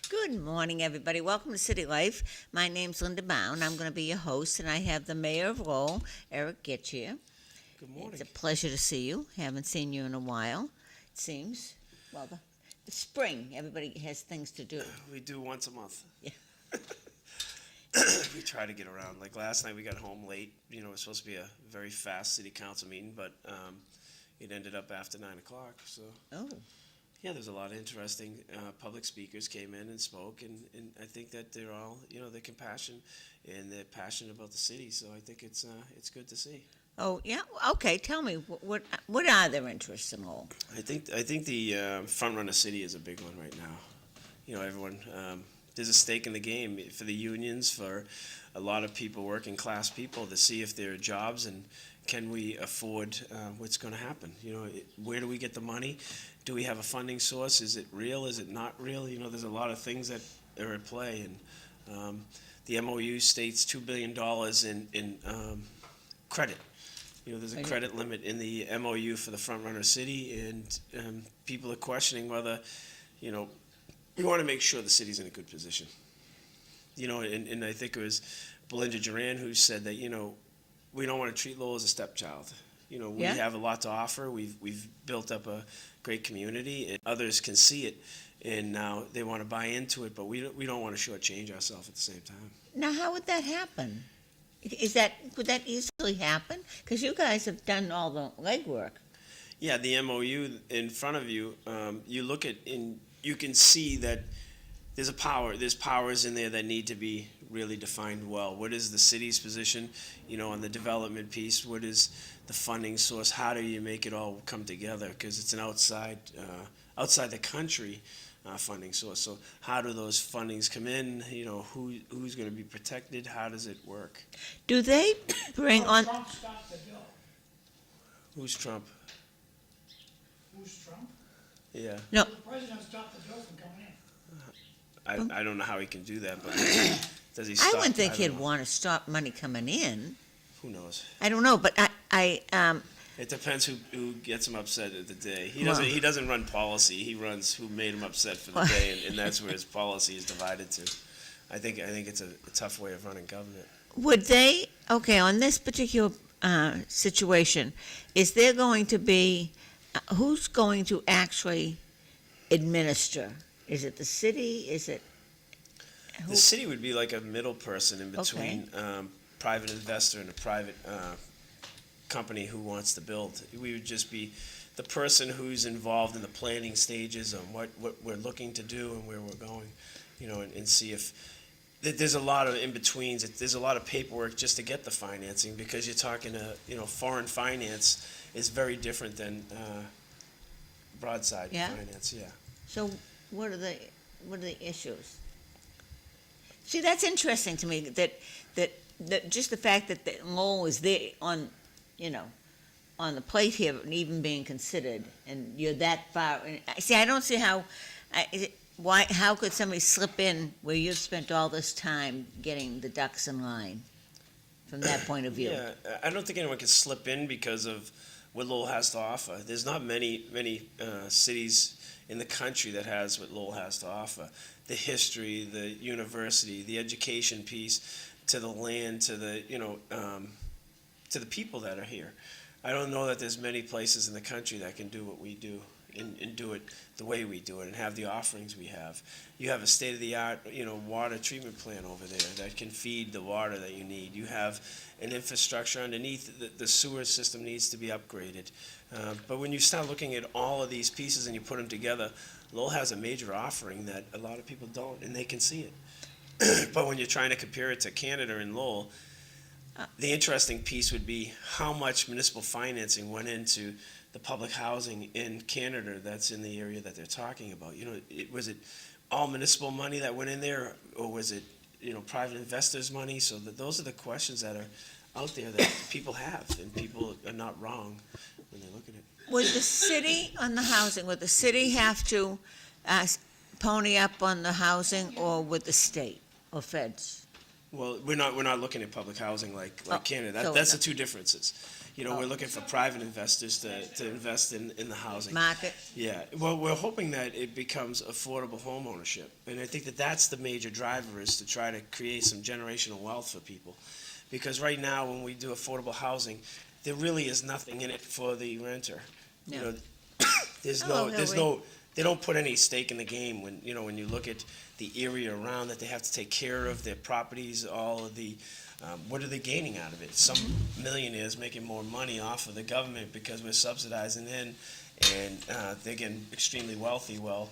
Good morning, everybody. Welcome to City Life. My name's Linda Bown. I'm going to be your host, and I have the mayor of Lowell, Erik GItschier. Good morning. It's a pleasure to see you. Haven't seen you in a while, it seems. Well, the spring, everybody has things to do. We do once a month. Yeah. We try to get around. Like last night, we got home late. You know, it was supposed to be a very fast city council meeting, but it ended up after 9 o'clock. So, Oh, yeah, there's a lot of interesting public speakers came in and spoke, and I think that they're all, they're compassionate and they're passionate about the city. So I think it's good to see. oh, yeah. Okay, tell me what are their interests in Lowell? I think the front runner city is a big one right now. You know, everyone. There's a stake in the game for the unions, for a lot of people, working class people, to see if there are jobs and can we afford what's going to happen. You know, where do we get the money? Do we have a funding source? Is it real? Is it not real? You know, there's a lot of things that are at play, and the MOU states $2 billion in credit. You know, there's a credit limit in the MOU for the front runner city, and people are questioning whether, we want to make sure the city's in a good position. You know, and I think it was Belinda Duran who said that, we don't want to treat Lowell as a stepchild. You know, we have a lot to offer. We've built up a great community, and others can see it, and now they want to buy into it, but we don't want to shortchange ourselves at the same time. Now, how would that happen? Would that easily happen? Because you guys have done all the legwork. Yeah, the MOU in front of you, you look at, and you can see that there's powers in there that need to be really defined well. What is the city's position, on the development piece? What is the funding source? How do you make it all come together? Because it's an outside the country funding source. So how do those fundings come in? Who's going to be protected? How does it work? Do they bring on? Trump stopped the bill. Who's Trump? Who's Trump? Yeah. No. The president stopped the bill from coming in. I don't know how he can do that, but does he I stop? wouldn't think don't he'd know. want to stop money coming in. Who knows? I don't know, but It depends who gets him upset at the day. He Well- doesn't run policy. He runs who made him upset for the Well- day, and that's where his policy is divided to. I think it's a tough way of running government. would they, okay, on this particular situation, is there going to be, who's going to actually administer? Is it the city? Is it? The city would be like a middle person in between private investor and a private company who wants to build. We would just be the person who's involved in the planning stages on what we're looking to do and where we're going, and see if there's a lot of in-betweens. There's a lot of paperwork just to get the financing, because you're talking foreign finance is very different than broadside finance. Yeah. So what are the issues? See, that's interesting to me, that just the fact that Lowell is there on the plate here and even being considered, and you're that far. See, I don't see how could somebody slip in where you've spent all this time getting the ducks in line from that point of view? Yeah, I don't think anyone can slip in because of what Lowell has to offer. There's not many cities in the country that has what Lowell has to offer. The history, the university, the education piece, to the land, to the to the people that are here. I don't know that there's many places in the country that can do what we do and do it the way we do it and have the offerings we have. You have a state-of-the-art, water treatment plant over there that can feed the water that you need. You have an infrastructure underneath. The sewer system needs to be upgraded. But when you start looking at all of these pieces and you put them together, Lowell has a major offering that a lot of people don't, and they can see it. But when you're trying to compare it to Canada and Lowell, the interesting piece would be how much municipal financing went into the public housing in Canada that's in the area that they're talking about. Was it all municipal money that went in there, or was it, private investors' money? So those are the questions that are out there that people have, and people are not wrong when they look at it. Would the city on the housing, would the city have to pony up on the housing, or would the state or feds? Well, we're not looking at public housing like Oh, Canada. so That's no. the two differences. Oh. We're looking for private investors to invest in the housing. Market? Yeah, well, we're hoping that it becomes affordable home ownership, and I think that that's the major driver, is to try to create some generational wealth for people. Because right now, when we do affordable housing, there really is nothing in it for the renter. You No. know, there's Hello, no, Hillary. they don't put any stake in the game when, when you look at the area around that they have to take care of, their properties, all of the, what are they gaining out of it? Some millionaires making more money off of the government because we're subsidizing in, and they're getting extremely wealthy. Well,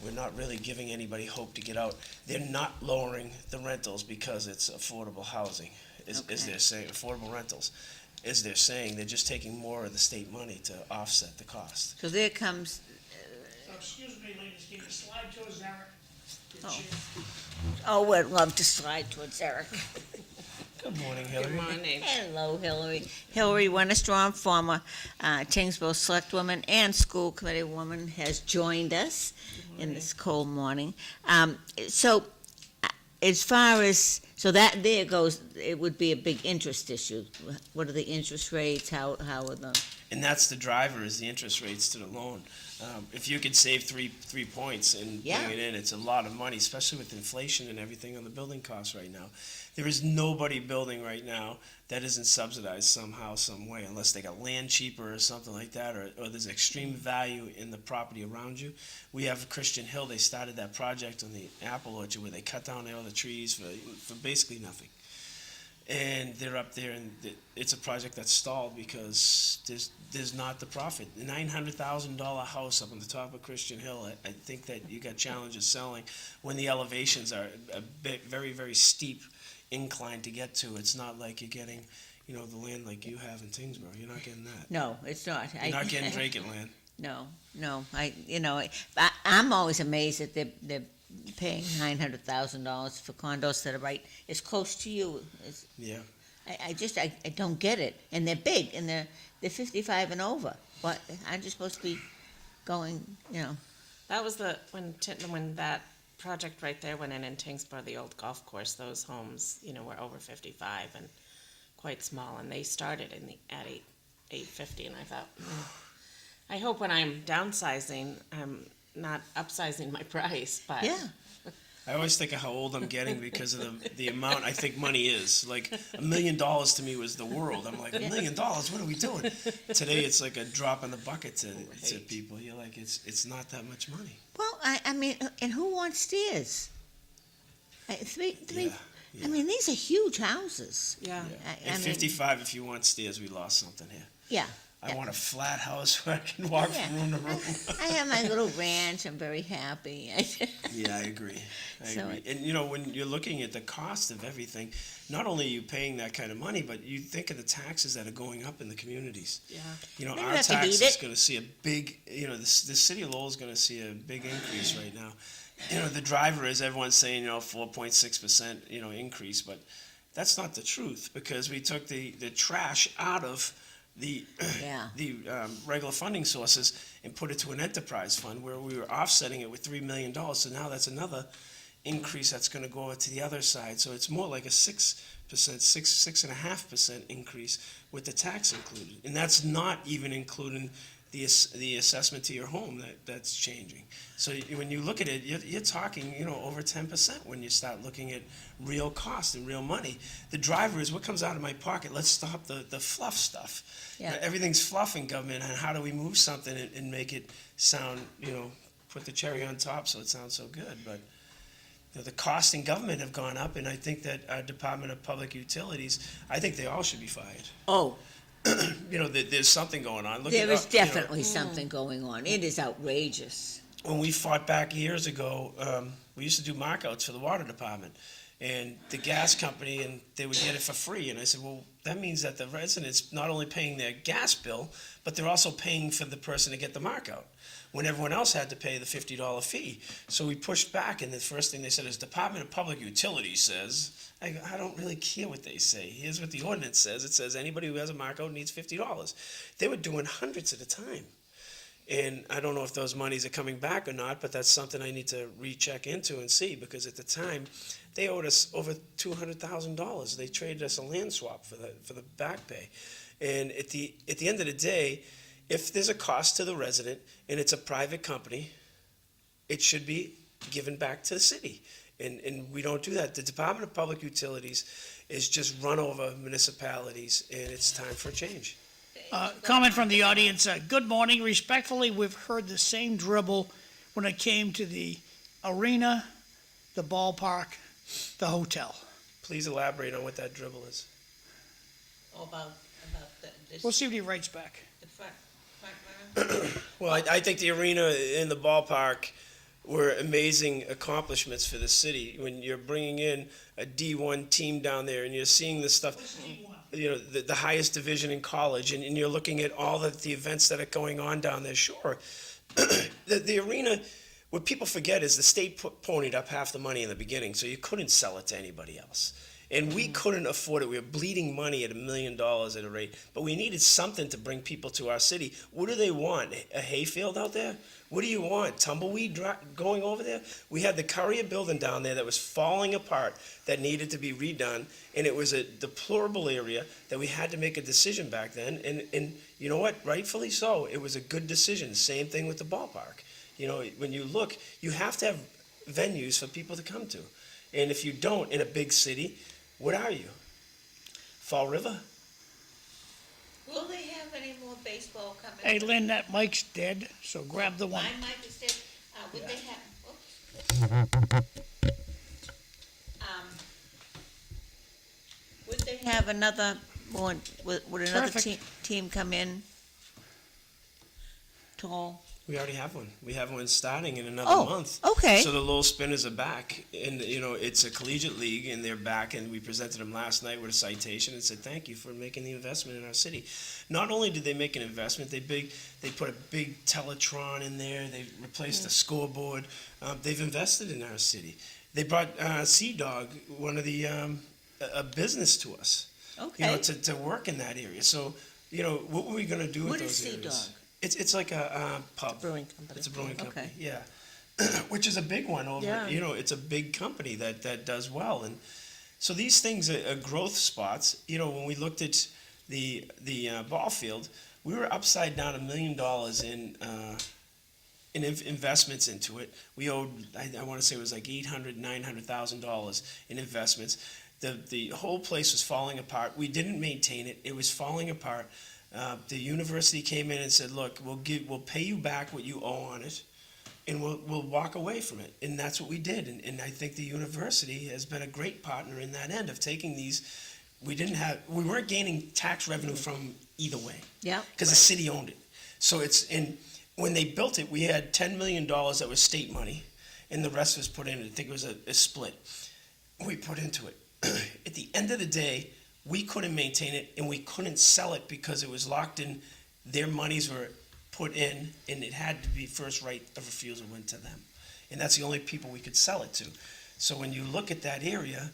we're not really giving anybody hope to get out. They're not lowering the rentals because it's affordable housing, is Okay. they're saying, affordable rentals. As they're saying, they're just taking more of the state money to offset the cost. So there comes, So excuse me, ladies, can you slide towards Eric? Your Oh. chair? oh, we'd love to slide towards Eric. Good morning, Hillary. Hello, Hillary. Hillari Wennerstrom, former Tewksbury Selectwoman and School Committee woman, has joined us in this cold morning. So, as far as, so that there goes, it would be a big interest issue. What are the interest rates? How are the? And that's the driver, is the interest rates to the loan. If you could save three points and Yeah. bring it in, it's a lot of money, especially with inflation and everything on the building costs right now. There is nobody building right now that isn't subsidized somehow, some way, unless they got land cheaper or something like that, or there's extreme value in the property around you. We have Christian Hill, they started that project on the apple orchard where they cut down all the trees for basically nothing. And they're up there, and it's a project that's stalled because there's not the profit. The $900,000 house up on the top of Christian Hill, I think that you got challenges selling when the elevations are a bit, very, very steep incline to get to. It's not like you're getting, the land like you have in Tewksbury. You're not getting that. No, it's not. You're not getting vacant land. No. I'm always amazed that they're paying $900,000 for condos that are right as close to you. Yeah. I don't get it. And they're big, and they're 55 and over. But I'm just supposed to be going, That was when that project right there went in Tewksbury, the old golf course. Those homes, were over 55 and quite small, and they started at $850. And I thought, I hope when I'm downsizing, I'm not upsizing my price. But yeah. I always think of how old I'm getting because of the amount I think money is. Like $1 million to me was the world. I'm like, $1 million, what are we doing? Today it's like a drop in the bucket to Right. people. You're like, it's not that much money. Well, I mean, and who wants stairs? Three. Yeah. I mean, these are huge houses. yeah. Yeah. At 55, if you want stairs, we lost something here. Yeah. I want a flat house where I can walk Yeah. from room to room. I have my little ranch. I'm very happy. Yeah, I agree. So And when you're looking at the cost of everything, not only are you paying that kind of money, but you think of the taxes that are going up in the communities. Yeah. Maybe Our we have to tax heat is it. going to see a big, the city of Lowell is going to see a big increase right now. The driver is, everyone's saying, 4.6%, increase, but that's not the truth, because we took the trash out of the Yeah. regular funding sources and put it to an enterprise fund where we were offsetting it with $3 million. So now that's another increase that's going to go to the other side. So it's more like a 6.5% increase with the tax included, and that's not even including the assessment to your home that's changing. So when you look at it, you're talking, over 10% when you start looking at real cost and real money. The driver is what comes out of my pocket. Let's stop the fluff stuff. Yeah. Everything's fluff in government, and how do we move something and make it sound, put the cherry on top so it sounds so good. But the costs in government have gone up, and I think that our Department of Public Utilities, I think they all should be fired. Oh, There's something going on. Look there at, is definitely something going on. It is outrageous. When we fought back years ago, we used to do markouts for the water department and the gas company, and they would get it for free. And I said, well, that means that the residents not only paying their gas bill, but they're also paying for the person to get the markout, when everyone else had to pay the $50 fee. So we pushed back, and the first thing they said is, Department of Public Utilities says, I don't really care what they say. Here's what the ordinance says. It says anybody who has a markout needs $50. They were doing hundreds at a time. And I don't know if those monies are coming back or not, but that's something I need to recheck into and see, because at the time, they owed us over $200,000. They traded us a land swap for the back pay. And at the end of the day, if there's a cost to the resident and it's a private company, it should be given back to the city. And we don't do that. The Department of Public Utilities is just run over municipalities, and it's time for a change. Comment from the audience, good morning, respectfully, we've heard the same dribble when it came to the arena, the ballpark, the hotel. Please elaborate on what that dribble is. About this, We'll see what he writes back. the front runner? Well, I think the arena and the ballpark were amazing accomplishments for the city. When you're bringing in a D1 team down there and you're seeing this stuff, you know, the highest division in college, and you're looking at all the events that are going on down there, sure. The arena, what people forget is the state ponied up half the money in the beginning, so you couldn't sell it to anybody else. And we couldn't afford it. We were bleeding money at $1 million at a rate, but we needed something to bring people to our city. What do they want? A hayfield out there? What do you want? Tumbleweed going over there? We had the Courier building down there that was falling apart, that needed to be redone, and it was a deplorable area that we had to make a decision back then. And you know what? Rightfully so. It was a good decision. Same thing with the ballpark. You know, when you look, you have to have venues for people to come to. And if you don't in a big city, what are you? Fall River? Will they have any more baseball coming? Hey, Lynn, that mic's dead, so grab the one. My mic is dead. Would they have, would they have another one, would another Perfect. team come in? Tall? We already have one. We have one starting in another Oh, month. okay. So the Lowell Spinners are back, and you know it's a collegiate league, and they're back. And we presented them last night with a citation and said thank you for making the investment in our city. Not only did they make an investment, they put a big Teletron in there. They replaced the scoreboard. They've invested in our city. They brought Sea Dog, one of the a business to us. Okay. You know, to work in that area. So you know what were we going to do What with is those Sea areas? Dog? It's like a pub. Brewing company. It's a brewing company, Okay. yeah. Which is a big one over, Yeah. you know, it's a big company that does well. And so these things are growth spots. You know, when we looked at the ball field, we were upside down $1 million in investments into it. We owed, I want to say it was like $900,000 in investments. The whole place was falling apart. We didn't maintain it. It was falling apart. The university came in and said, "Look, we'll pay you back what you owe on it, and we'll walk away from it." And that's what we did. And I think the university has been a great partner in that end of taking these. We weren't gaining tax revenue from either way. Yeah. Because the city owned it. So when they built it, we had $10 million that was state money, and the rest was put in. I think it was a split. We put into it. At the end of the day, we couldn't maintain it, and we couldn't sell it because it was locked in. Their monies were put in, and it had to be first right of refusal went to them. And that's the only people we could sell it to. So when you look at that area,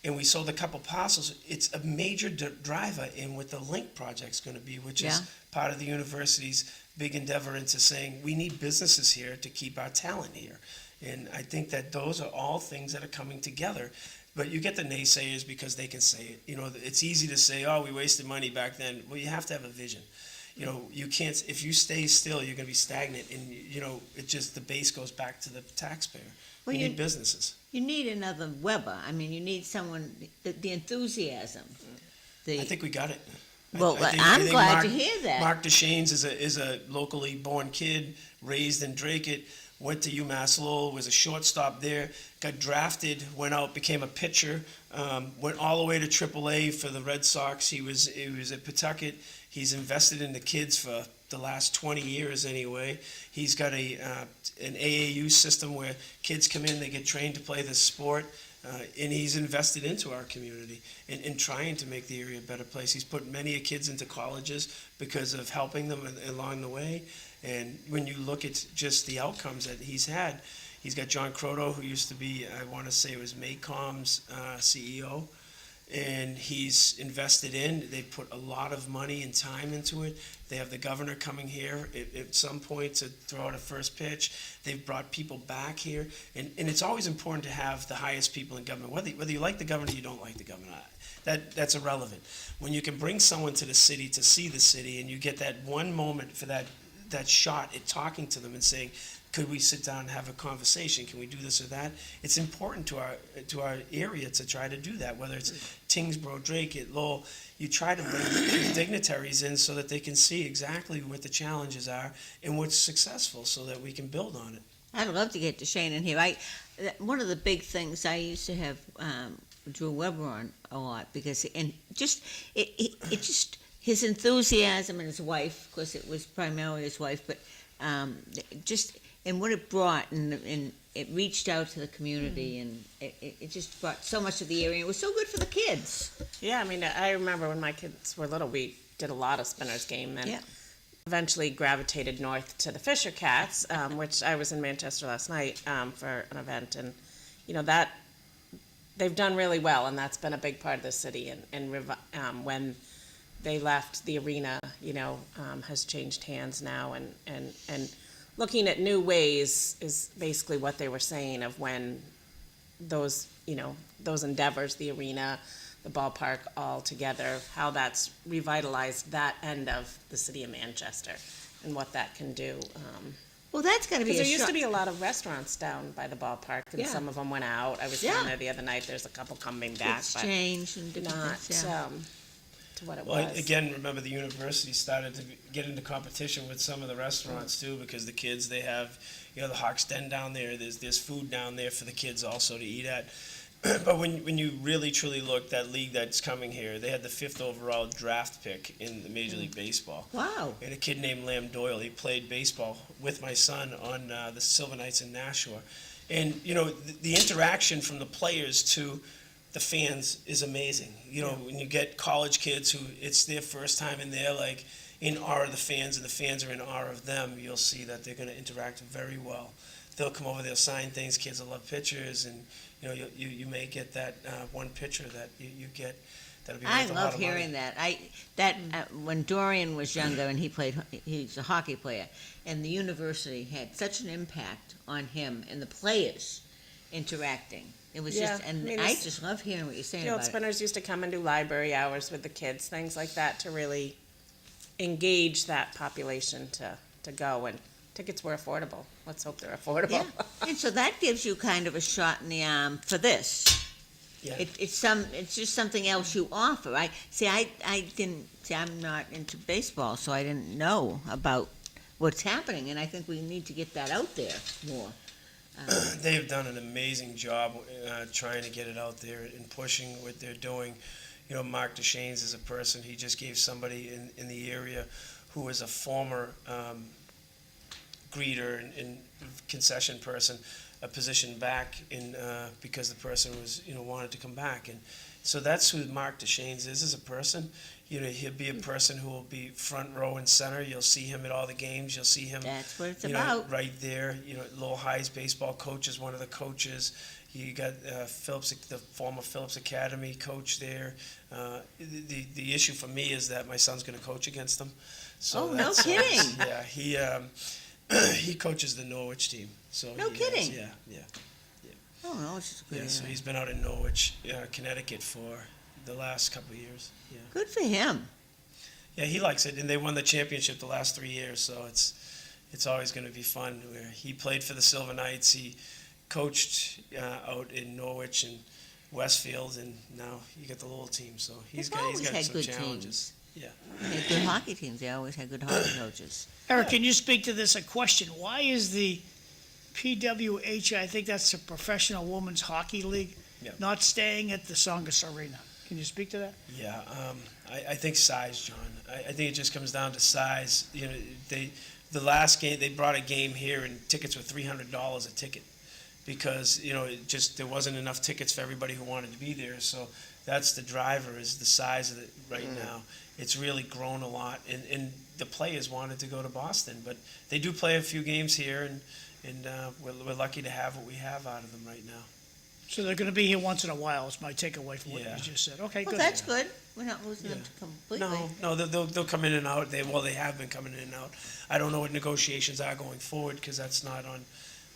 and we sold a couple parcels, it's a major driver in what the Link project's going to be, which Yeah. is part of the university's big endeavor into saying we need businesses here to keep our talent here. And I think that those are all things that are coming together. But you get the naysayers because they can say it. You know, it's easy to say, "Oh, we wasted money back then." Well, you have to have a vision. You know, you can't. If you stay still, you're going to be stagnant, and you know, it just the base goes back to the taxpayer. Well, we you- need businesses. You need another Weber. I mean, you need someone, the enthusiasm. I think we got it. Well, I I'm think glad Mark, to hear that. Mark DeShanes is a locally born kid, raised in Drake. Went to UMass Lowell, was a shortstop there, got drafted, went out, became a pitcher, went all the way to AAA for the Red Sox. He was at Pawtucket. He's invested in the kids for the last 20 years anyway. He's got an AAU system where kids come in, they get trained to play this sport, and he's invested into our community in trying to make the area a better place. He's put many kids into colleges because of helping them along the way. And when you look at just the outcomes that he's had, he's got John Croto, who used to be, I want to say it was Maycom's CEO, and he's invested in. They put a lot of money and time into it. They have the governor coming here at some point to throw out a first pitch. They've brought people back here, and it's always important to have the highest people in government, whether you like the governor or you don't like the governor. That's irrelevant. When you can bring someone to the city to see the city, and you get that one moment for that shot at talking to them and saying, could we sit down and have a conversation? Can we do this or that? It's important to our area to try to do that, whether it's Tewksbury, Drake, at Lowell. You try to bring dignitaries in so that they can see exactly what the challenges are and what's successful so that we can build on it. I'd love to get Shane in here. One of the big things I used to have Drew Weber on a lot because his enthusiasm and his wife, of course it was primarily his wife, but and what it brought, and it reached out to the community, and it just brought so much to the area. It was so good for the kids. Yeah, I mean, I remember when my kids were little, we did a lot of Spinners game, and eventually gravitated north to the Fisher Cats, which I was in Manchester last night for an event, and that they've done really well, and that's been a big part of the city. And when they left, the arena, has changed hands now, and looking at new ways is basically what they were saying of when those endeavors, the arena, the ballpark all together, how that's revitalized that end of the city of Manchester and what that can do. Well, that's going to be Because there used to be a lot of restaurants down by the ballpark, and some of them went out. I was down there the other night. There's a couple coming back, it's changed and different not things, to what it Well, was. again, remember the university started to get into competition with some of the restaurants too, because the kids, they have, the Hawks Den down there. There's food down there for the kids also to eat at. But when you really truly look, that league that's coming here, they had the 5th overall draft pick in the Major League Baseball. Wow. And a kid named Lamb Doyle, he played baseball with my son on the Silver Knights in Nashua. And, the interaction from the players to the fans is amazing. When you get college kids who it's their first time and they're like in awe of the fans and the fans are in awe of them, you'll see that they're going to interact very well. They'll come over, they'll sign things. Kids will love pictures, and you may get that one picture that you get that'll be worth I a lot love of hearing money. that. When Dorian was younger and he's a hockey player, and the university had such an impact on him and the players interacting. It was just, and I just love hearing what you're saying about it. Spinners used to come and do library hours with the kids, things like that, to really engage that population to go, and tickets were affordable. Let's hope they're affordable. Yeah, and so that gives you kind of a shot in the arm for this. Yeah. It's just something else you offer. I didn't see. I'm not into baseball, so I didn't know about what's happening, and I think we need to get that out there more. They've done an amazing job trying to get it out there and pushing what they're doing. Mark DeShanes is a person. He just gave somebody in the area who was a former greeter and concession person a position back because the person was wanted to come back, and so that's who Mark DeShanes is as a person. He'll be a person who will be front row and center. You'll see him at all the games. You'll see him. That's what it's about. Right there. Lowell High's baseball coach is one of the coaches. You got Phillips, the former Phillips Academy coach there. The issue for me is that my son's going to coach against them. So no kidding. Yeah, he coaches the Norwich team. So no kidding. Yeah. Oh no, it's just good. Yeah, so he's been out in Norwich, Connecticut for the last couple of years. Yeah. Good for him. Yeah, he likes it, and they won the championship the last 3 years, so it's always going to be fun. Where he played for the Silver Knights, he coached out in Norwich and Westfield, and now you got the Lowell team. So he's got some good challenges. Teams. Yeah, They had good hockey teams. They always had good hockey coaches. Eric, can you speak to this? A question. Why is the PWH, I think that's the Professional Women's Hockey League, not staying at the Songus Arena? Can you speak to that? Yeah, I think size, John. I think it just comes down to size. The last game, they brought a game here and tickets were $300 a ticket because, there wasn't enough tickets for everybody who wanted to be there. So that's the driver, is the size of it right now. It's really grown a lot, and the players wanted to go to Boston, but they do play a few games here, and we're lucky to have what we have out of them right now. So they're gonna be here once in a while, is my takeaway from what Yeah. you just said. Okay, Well, good. that's good. We're not losing them Yeah. completely. No, they'll come in and out. They have been coming in and out. I don't know what negotiations are going forward, because that's not on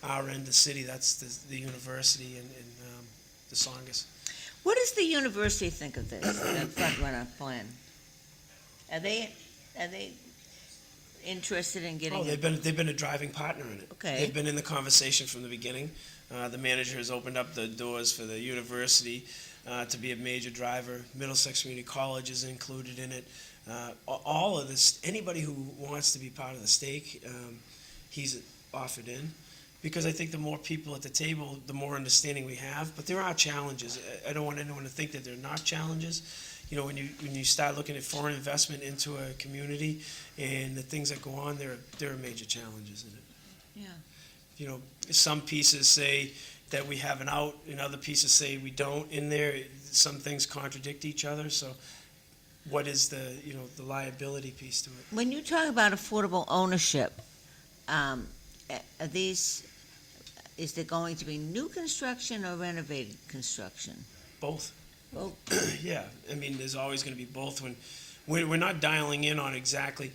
our end of the city. That's the university and the Songus. What does the university think of this, the front runner plan? Are they interested in getting Oh, it? they've been a driving partner in it. Okay. They've been in the conversation from the beginning. The manager has opened up the doors for the university to be a major driver. Middlesex Community College is included in it. All of this, anybody who wants to be part of the stake, he's offered in. Because I think the more people at the table, the more understanding we have. But there are challenges. I don't want anyone to think that they're not challenges. You know, when you start looking at foreign investment into a community and the things that go on, there are major challenges in it. Yeah. You know, some pieces say that we have an out, and other pieces say we don't in there. Some things contradict each other, so what is the liability piece to it? When you talk about affordable ownership, are these, is there going to be new construction or renovated construction? Both. Both. Yeah, I mean, there's always gonna be both. When we're not dialing in on exactly,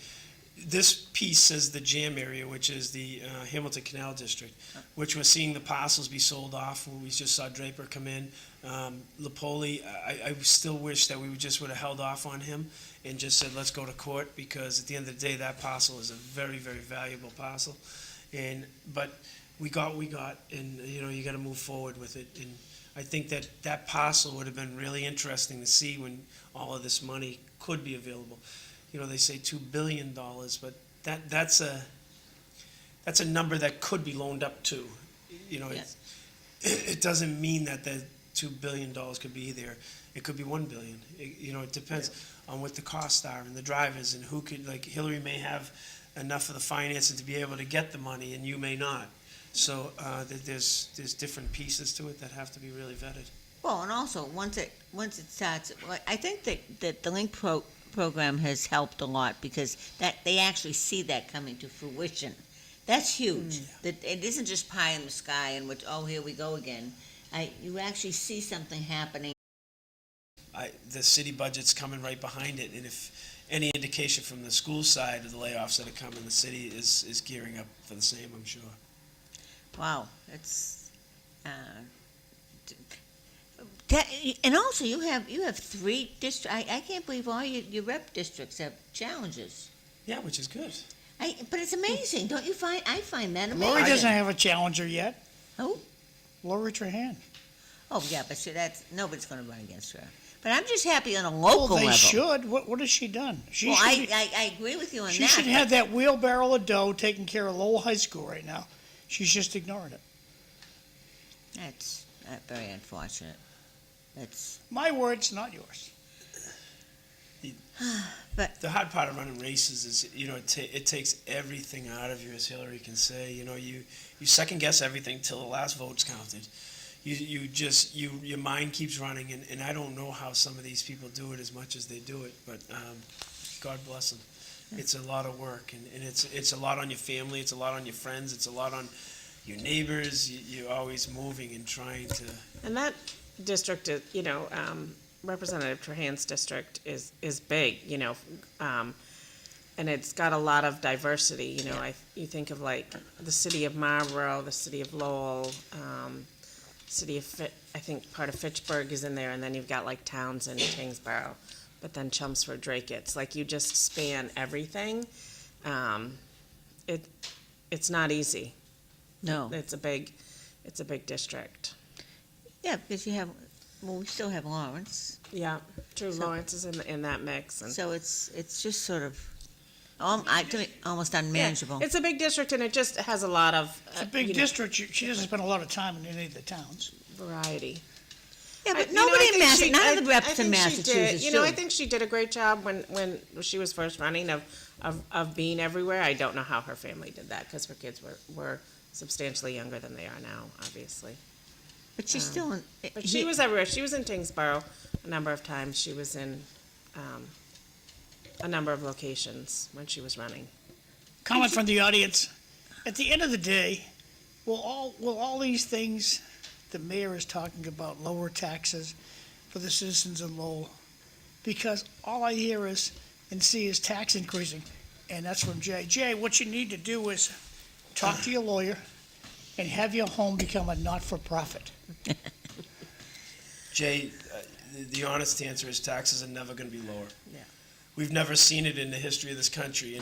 this piece says the jam area, which is the Hamilton Canal District, which we're seeing the parcels be sold off. We just saw Draper come in. Lapoli, I still wish that we would have held off on him and just said, let's go to court, because at the end of the day, that parcel is a very, very valuable parcel. But we got what we got, and, you gotta move forward with it. And I think that parcel would have been really interesting to see when all of this money could be available. They say $2 billion, but that's a number that could be loaned up to. It doesn't mean that the $2 billion could be there. It could be $1 billion. It depends on what the costs are and the drivers and who could, like Hillary may have enough of the financing to be able to get the money, and you may not. So there's different pieces to it that have to be really vetted. Well, and also, once it starts, I think that the Link program has helped a lot, because that they actually see that coming to fruition. That's huge. That it isn't just pie in the sky and which, oh, here we go again. You actually see something happening. The city budget's coming right behind it, and if any indication from the school side of the layoffs that are coming, the city is gearing up for the same, I'm sure. Wow, that's. And also, you have 3 districts. I can't believe all your rep districts have challenges. Yeah, which is good. But it's amazing, don't you find? I find that amazing. Lori doesn't have a challenger yet. Who? Lori Trahan. Oh, yeah, but see, nobody's going to run against her. But I'm just happy on a local Well, they level. should. What has she done? Well, I agree with you on She that. should have that wheelbarrow of dough taking care of Lowell High School right now. She's just ignoring it. That's very unfortunate. That's. My words, not yours. The hard part of running races is, it takes everything out of you, as Hillary can say. You second guess everything till the last vote's counted. Your mind keeps running, and I don't know how some of these people do it as much as they do it, but God bless them. It's a lot of work, and it's a lot on your family, it's a lot on your friends, it's a lot on your neighbors. You're always moving and trying to. And that district, Representative Trahan's district is big, and it's got a lot of diversity. You think of like the city of Marlborough, the city of Lowell, city of I think part of Fitchburg is in there, and then you've got like towns in Tingsboro, but then Chelmsford, Drake. It's like you just span everything. It's not easy. No. It's a big district. Yeah, because we still have Lawrence. Yeah, true. Lawrence is in that mix, and So it's just sort of, to me, almost unmanageable. yeah, it's a big district, and it just has a lot of It's a big district. She doesn't spend a lot of time in any of the towns. variety. Yeah, but I nobody in think Massachusetts, none of the I reps in think she Massachusetts did. do. I think she did a great job when she was first running of being everywhere. I don't know how her family did that, because her kids were substantially younger than they are now, obviously. But she's still in. But she was everywhere. She was in Tingsboro a number of times. She was in a number of locations when she was running. Comment from the audience. At the end of the day, will all these things the mayor is talking about lower taxes for the citizens of Lowell, because all I hear is and see is tax increasing, and that's from Jay. Jay, what you need to do is talk to your lawyer and have your home become a not-for-profit. Jay, the honest answer is taxes are never going to be lower. Yeah. We've never seen it in the history of this country,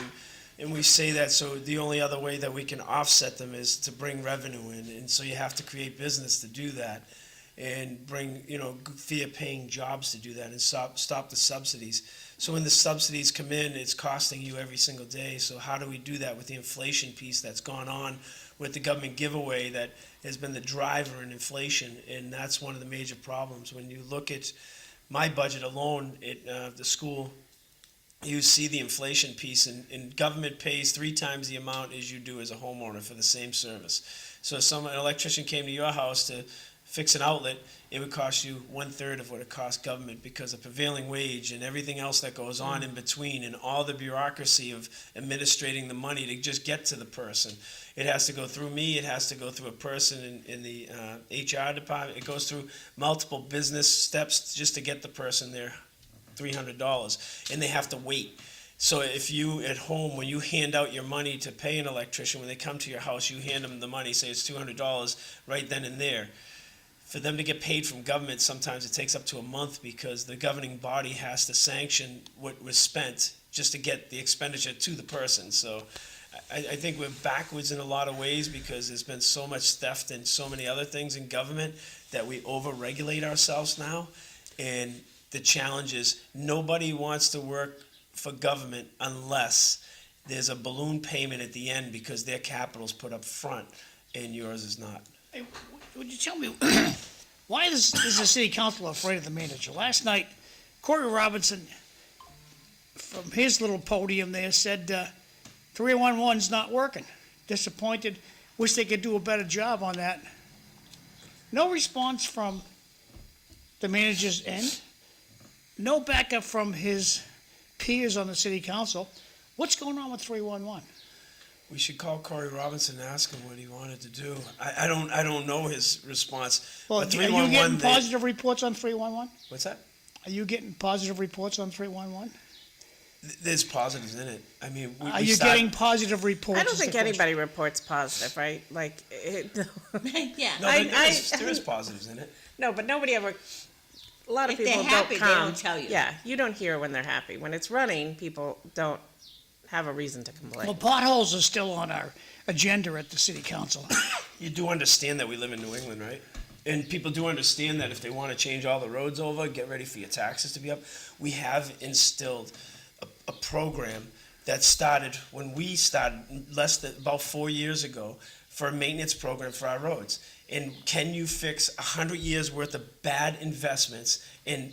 and we say that so the only other way that we can offset them is to bring revenue in, and so you have to create business to do that, and bring fee-paying jobs to do that, and stop the subsidies. So when the subsidies come in, it's costing you every single day. So how do we do that with the inflation piece that's gone on with the government giveaway that has been the driver in inflation? And that's one of the major problems. When you look at my budget alone at the school, you see the inflation piece, and government pays 3 times the amount as you do as a homeowner for the same service. So if an electrician came to your house to fix an outlet, it would cost you 1/3 of what it costs government, because of prevailing wage and everything else that goes on in between, and all the bureaucracy of administrating the money to just get to the person. It has to go through me, it has to go through a person in the HR department, it goes through multiple business steps just to get the person their $300, and they have to wait. So if you at home, when you hand out your money to pay an electrician, when they come to your house, you hand them the money, say it's $200 right then and there. For them to get paid from government, sometimes it takes up to a month, because the governing body has to sanction what was spent just to get the expenditure to the person. So I think we're backwards in a lot of ways, because there's been so much theft and so many other things in government that we over-regulate ourselves now. And the challenge is nobody wants to work for government unless there's a balloon payment at the end, because their capital's put up front and yours is not. Hey, would you tell me, why is the city council afraid of the manager? Last night, Corey Robinson, from his little podium there, said 311's not working. Disappointed, wish they could do a better job on that. No response from the manager's end. No backup from his peers on the city council. What's going on with 311? We should call Corey Robinson and ask him what he wanted to do. I don't know his response. Well, But are you 311, getting positive reports on 311? what's that? Are you getting positive reports on 311? There's positives in it. I mean, Are you getting positive reports? I don't is the think question. anybody reports positive, right? Like, Yeah. No, there is positives in it. no, but nobody ever. A lot of If they're people happy, don't they come. don't tell you. Yeah, you don't hear when they're happy. When it's running, people don't have a reason to complain. Well, potholes are still on our agenda at the city council. You do understand that we live in New England, right? And people do understand that if they want to change all the roads over, get ready for your taxes to be up. We have instilled a program that started when we started about 4 years ago, for a maintenance program for our roads. And can you fix 100 years worth of bad investments and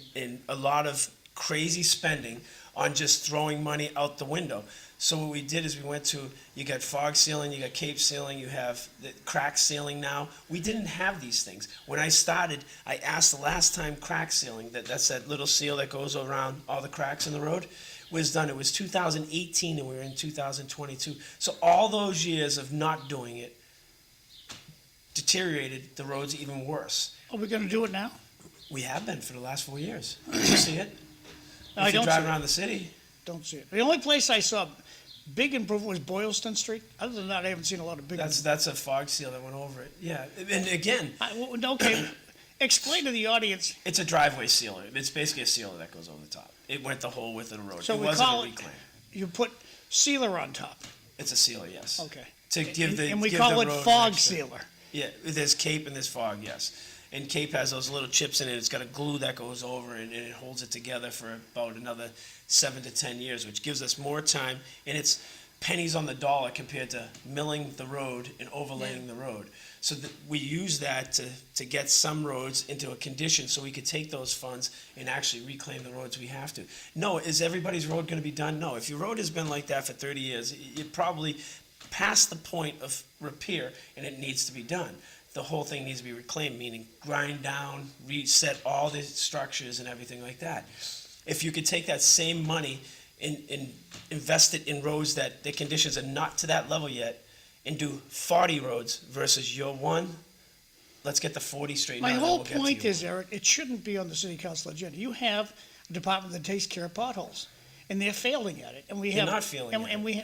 a lot of crazy spending on just throwing money out the window? So what we did is we went to, you got fog sealing, you got cape sealing, you have the crack sealing now. We didn't have these things. When I started, I asked the last time crack sealing, that's that little seal that goes around all the cracks in the road, was done. It was 2018 and we were in 2022. So all those years of not doing it deteriorated the roads even worse. Are we gonna do it now? We have been for the last 4 years. You see it? No, I If you don't drive see it. around the city, Don't see it. The only place I saw big improvement was Boylston Street. Other than that, I haven't seen a lot of big. that's a fog seal that went over it. Yeah, and again, Okay, explain to the audience. it's a driveway sealer. It's basically a sealer that goes over the top. It went the whole width of the road. So It we wasn't call a it- reclaim. You put sealer on top. It's a sealer, yes. Okay. To give the And we give call the it road fog extra- sealer. Yeah, there's cape and there's fog, yes. And cape has those little chips in it. It's got a glue that goes over it, and it holds it together for about another 7 to 10 years, which gives us more time. And it's pennies on the dollar compared to milling the road and overlaying the road. So we use that to get some roads into a condition so we could take those funds and actually reclaim the roads we have to. No, is everybody's road going to be done? No. If your road has been like that for 30 years, you're probably past the point of repair and it needs to be done. The whole thing needs to be reclaimed, meaning grind down, reset all the structures and everything like that. If you could take that same money and invest it in roads that the conditions are not to that level yet, and do 40 roads versus your one, let's get the 40 straightened My out. and then whole we'll get to point you. is, Eric, it shouldn't be on the city council agenda. You have a department that takes care of potholes, and they're failing at it, and we They're have. not failing and- at and it. we.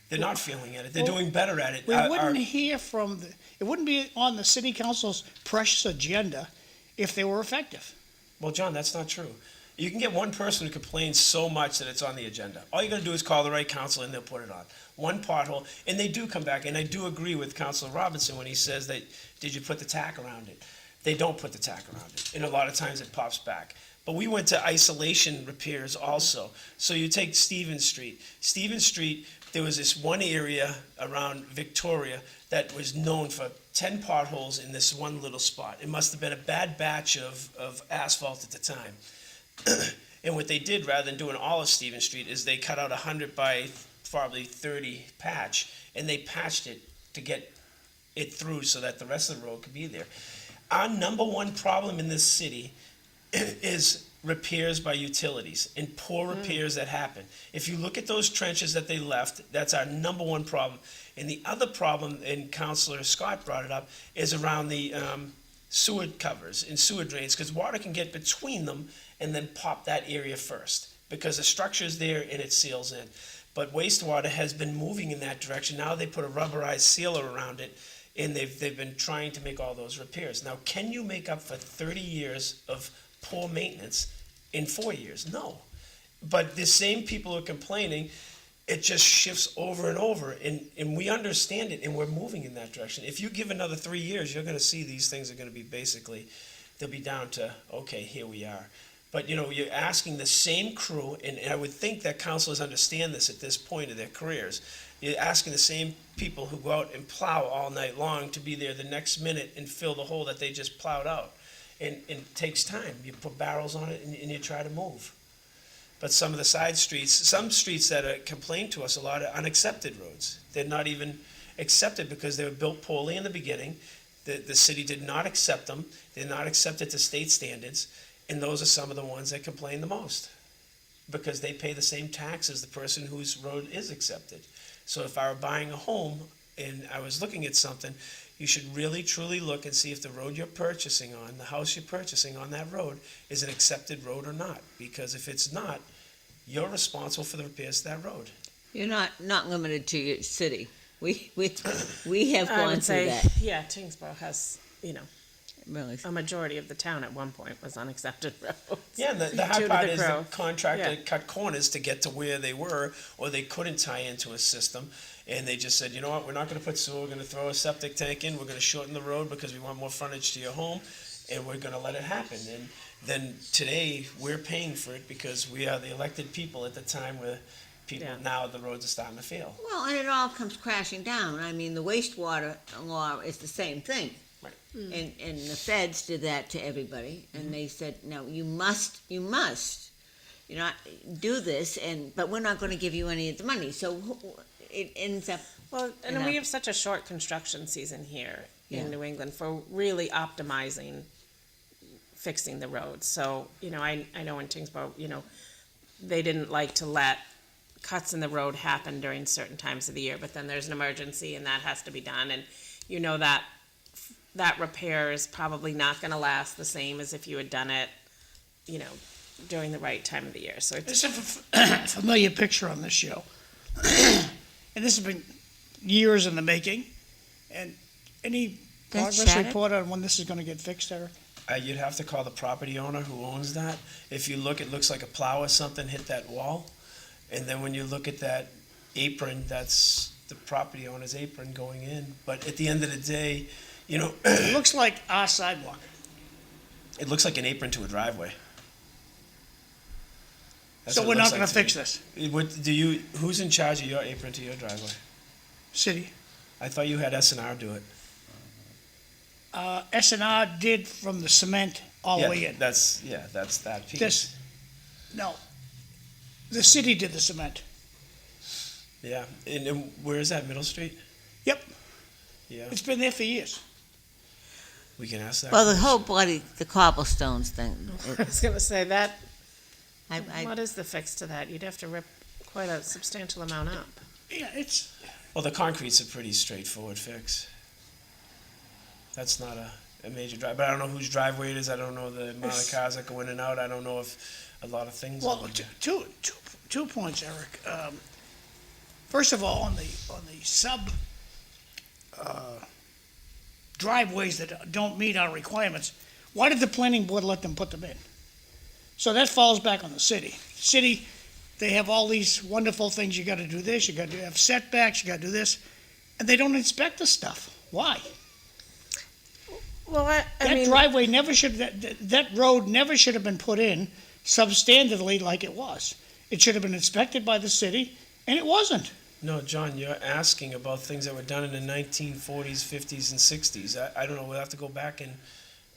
They're not feeling at it. They're Well, doing better at it. We Our- wouldn't hear from, it wouldn't be on the city council's precious agenda if they were effective. Well, John, that's not true. You can get one person who complains so much that it's on the agenda. All you gotta do is call the right council and they'll put it on. One pothole, and they do come back, and I do agree with Councilor Robinson when he says that, did you put the tack around it? They don't put the tack around it, and a lot of times it pops back. But we went to isolation repairs also. So you take Stevens Street. Stevens Street, there was this one area around Victoria that was known for 10 potholes in this one little spot. It must have been a bad batch of asphalt at the time. And what they did, rather than doing all of Stevens Street, is they cut out 100 by probably 30 patch, and they patched it to get it through so that the rest of the road could be there. Our number one problem in this city is repairs by utilities and poor repairs that happen. If you look at those trenches that they left, that's our number one problem. And the other problem, and Councilor Scott brought it up, is around the sewer covers and sewer drains, because water can get between them and then pop that area first, because the structure's there and it seals in. But wastewater has been moving in that direction. Now they put a rubberized sealer around it, and they've been trying to make all those repairs. Now, can you make up for 30 years of poor maintenance in 4 years? No. But the same people are complaining, it just shifts over and over, and we understand it, and we're moving in that direction. If you give another 3 years, you're gonna see these things are gonna be basically, they'll be down to, okay, here we are. But, you know, you're asking the same crew, and I would think that councilors understand this at this point of their careers. You're asking the same people who go out and plow all night long to be there the next minute and fill the hole that they just plowed out. And it takes time. You put barrels on it and you try to move. But some of the side streets, some streets that are complained to us a lot are unaccepted roads. They're not even accepted because they were built poorly in the beginning. The city did not accept them. They're not accepted to state standards. And those are some of the ones that complain the most, because they pay the same tax as the person whose road is accepted. So if I were buying a home and I was looking at something, you should really truly look and see if the road you're purchasing on, the house you're purchasing on that road, is an accepted road or not. Because if it's not, you're responsible for the repairs to that road. You're not limited to your city. We have I gone would through say, that, yeah, Tewksbury has, really. a majority of the town at one point was unaccepted roads. Yeah, and the Due hard to part the is the growth. contractor Yeah. cut corners to get to where they were, or they couldn't tie into a system. And they just said, you know what, we're not gonna put sewer, we're gonna throw a septic tank in, we're gonna shorten the road because we want more frontage to your home, and we're gonna let it happen. And then today, we're paying for it because we are the elected people at the time where people, Yeah. now the roads are starting to fail. Well, and it all comes crashing down. I mean, the wastewater law is the same thing. Right. And the feds did that to everybody, and they said, no, you must, do this, but we're not gonna give you any of the money. So it ends up, Well, and You we know. have such a short construction season here Yeah. in New England for really optimizing, fixing the roads. So, I know in Tewksbury, they didn't like to let cuts in the road happen during certain times of the year, but then there's an emergency and that has to be done. And that repair is probably not gonna last the same as if you had done it, during the right time of the year. So it's, There's a familiar picture on this show. And this has been years in the making. And any That's progress shattered? report on when this is gonna get fixed, Eric? You'd have to call the property owner who owns that. If you look, it looks like a plow or something hit that wall. And then when you look at that apron, that's the property owner's apron going in. But at the end of the day, It looks like our sidewalk. it looks like an apron to a driveway. That's So what it we're looks not like gonna to me. fix this. Who's in charge of your apron to your driveway? City. I thought you had S&R do it. S&R did from the cement all the way in. That's that piece. This, no. The city did the cement. Yeah, and where is that, Middle Street? Yep, Yeah, it's been there for years. we can ask that. well, the question. whole the cobblestones thing. I was gonna say that, I, what is the fix to that? You'd have to rip quite a substantial amount up. Yeah, it's, Well, the concrete's a pretty straightforward fix. That's not a major drive, but I don't know whose driveway it is. I don't know the amount of cars that go in and out. I don't know if a lot of things. Well, are in there. two points, Eric. First of all, on the driveways that don't meet our requirements, why did the planning board let them put them in? So that falls back on the city. City, they have all these wonderful things, you gotta do this, you gotta have setbacks, you gotta do this, and they don't inspect the stuff. Why? Well, I That mean, driveway never should, that road never should have been put in substandardly like it was. It should have been inspected by the city, and it wasn't. No, John, you're asking about things that were done in the 1940s, 50s, and 60s. I don't know. We'll have to go back and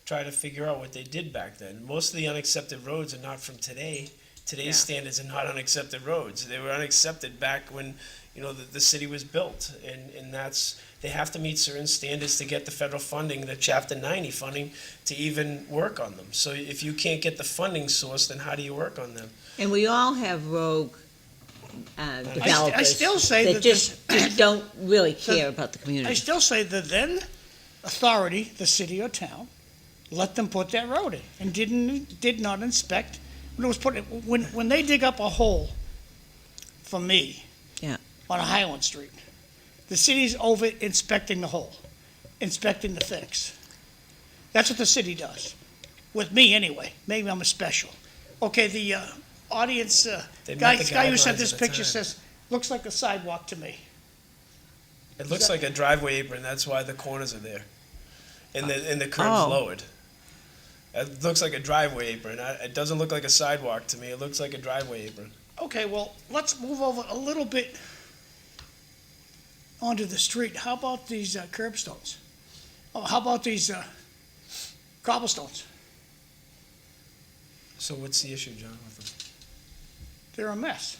try to figure out what they did back then. Most of the unaccepted roads are not from today. Today's standards are not unaccepted roads. They were unaccepted back when, the city was built. And that's, they have to meet certain standards to get the federal funding, the Chapter 90 funding, to even work on them. So if you can't get the funding source, then how do you work on them? And we all have rogue developers. I still say that just don't really care about the I community. still say the then authority, the city or town, let them put that road in and did not inspect when it was put in. When they dig up a hole for me Yeah. on a Highland Street, the city's over inspecting the hole, inspecting the fix. That's what the city does. With me anyway. Maybe I'm a special. Okay, the audience, They met guy the who guidelines sent this at the picture time. says, looks like a sidewalk to me. It looks like a driveway apron. That's why the corners are there. And the curb's Oh. lowered. It looks like a driveway apron. It doesn't look like a sidewalk to me. It looks like a driveway apron. Okay, well, let's move over a little bit onto the street. How about these curbstones? Oh, how about these cobblestones? So what's the issue, John, with them? They're a mess.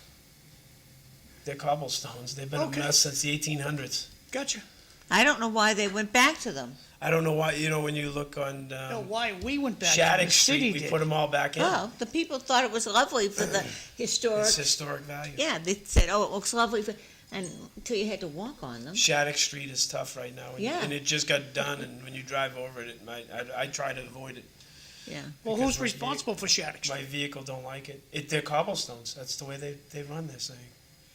They're cobblestones. They've been Okay. a mess since the 1800s. Gotcha. I don't know why they went back to them. I don't know why, when you look on No, why we went back. Shattuck the city Street, we did. put them all back in. Oh, the people thought it was lovely for the historic. It's historic value. Yeah, they said, oh, it looks lovely, and until you had to walk on them. Shattuck Street is tough right now. Yeah. And it just got done, and when you drive over it, I try to avoid it. Yeah. Well, because who's my responsible for Shattuck My Street? vehicle don't like it. They're cobblestones. That's the way they run, they're saying.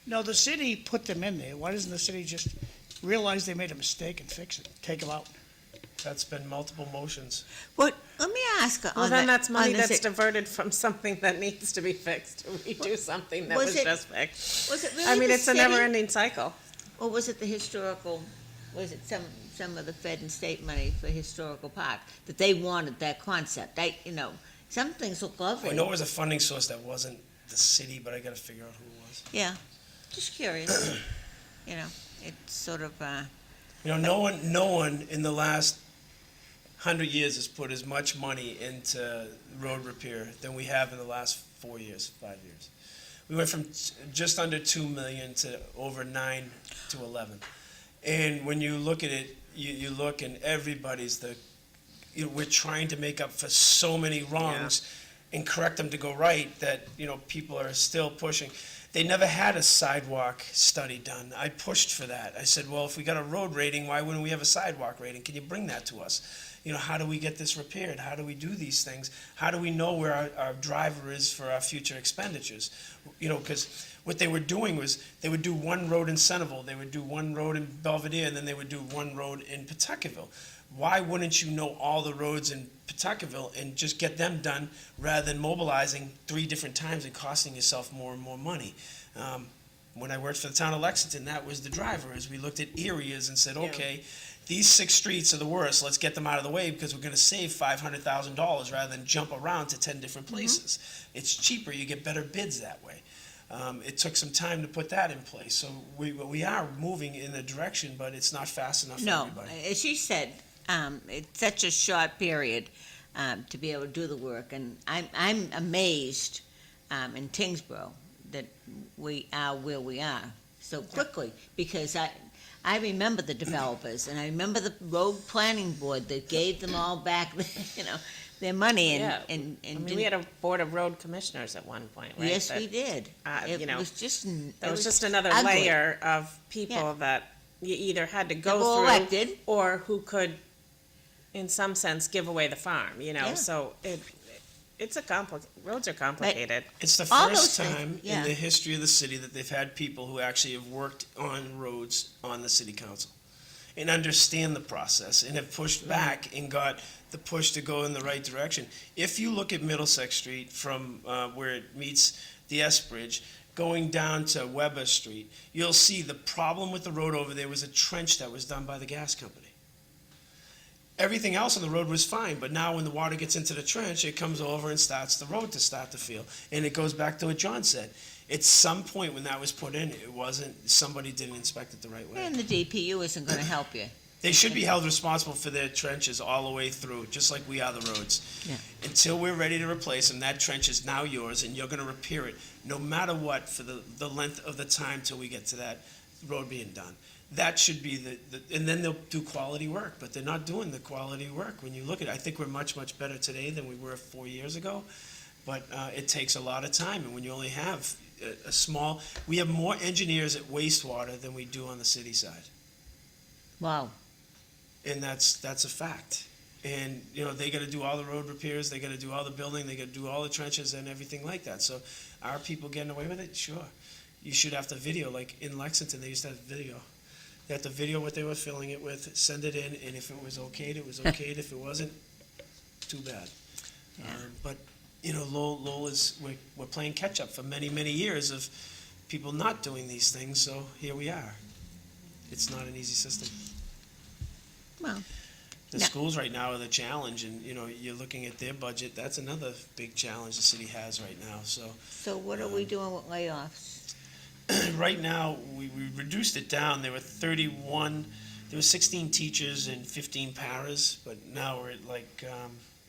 No, the city put them in there. Why doesn't the city just realize they made a mistake and fix it? Take them out. That's been multiple motions. But let me ask. well, on then the- that's money on the that's si- diverted from something that needs to be fixed to redo something that Was was it- just fixed. Was it really I mean, the it's a city, never-ending cycle. or was it the historical? Was it some of the Fed and state money for historical park that they wanted that concept? Some things look lovely. I know it was a funding source that wasn't the city, but I gotta figure out who it was. Yeah, just curious. It's sort of. No one in the last 100 years has put as much money into road repair than we have in the last 5 years. We went from just under 2 million to over 9 to 11. And when you look at it, you look and everybody's we're trying to make up for so many wrongs and correct them to go right that, people are still pushing. They never had a sidewalk study done. I pushed for that. I said, well, if we got a road rating, why wouldn't we have a sidewalk rating? Can you bring that to us? How do we get this repaired? How do we do these things? How do we know where our driver is for our future expenditures? Because what they were doing was they would do one road in Centerville, they would do one road in Belvedere, and then they would do one road in Pawtuckaville. Why wouldn't you know all the roads in Pawtuckaville and just get them done rather than mobilizing 3 different times and costing yourself more and more money? When I worked for the town of Lexington, that was the driver, as we looked at areas and said, okay, these 6 streets are the worst, let's get them out of the way because we're gonna save $500,000 rather than jump around to 10 different places. It's cheaper, you get better bids that way. It took some time to put that in place, so we are moving in a direction, but it's not fast enough for No, everybody. as she said, it's such a short period to be able to do the work, and I'm amazed in Tingsboro that we are where we are so quickly, because I remember the developers, and I remember the road planning board that gave them all back, their money and Yeah. and I mean, didn't- we had a board of road commissioners at one point, right? yes, that- we did. It was just There was just another ugly. layer of people Yeah. that you either had to That go were through elected. or who could in some sense, give away the farm, you know, Yeah. so it's roads are complicated. It's the All first those things, time yeah. in the history of the city that they've had people who actually have worked on roads on the city council and understand the process and have pushed back and got the push to go in the right direction. If you look at Middlesex Street from where it meets the S Bridge, going down to Weber Street, you'll see the problem with the road over there was a trench that was done by the gas company. Everything else on the road was fine, but now when the water gets into the trench, it comes over and starts the road to start to feel. And it goes back to what John said. At some point when that was put in, it wasn't, somebody didn't inspect it the right way. And the DPU isn't gonna help you. They should be held responsible for their trenches all the way through, just like we are the roads. Yeah. Until we're ready to replace them, that trench is now yours, and you're gonna repair it, no matter what, for the length of the time till we get to that road being done. That should be and then they'll do quality work, but they're not doing the quality work. When you look at it, I think we're much, much better today than we were 4 years ago, but it takes a lot of time, and when you only have we have more engineers at wastewater than we do on the city side. Wow. And that's a fact. And, you know, they gotta do all the road repairs, they gotta do all the building, they gotta do all the trenches and everything like that. So are people getting away with it? Sure. You should have to video, like in Lexington, they used to have video. They have to video what they were filling it with, send it in, and if it was okayed, it was okayed. If it wasn't, too bad. But, you know, Lowell is, we're playing catch-up for many, many years of people not doing these things, so here we are. It's not an easy system. Well, The Yeah. schools right now are the challenge, and, you know, you're looking at their budget, that's another big challenge the city has right now, so. so what are we doing with layoffs? Right now, we reduced it down, there were 16 teachers and 15 paras, but now we're at like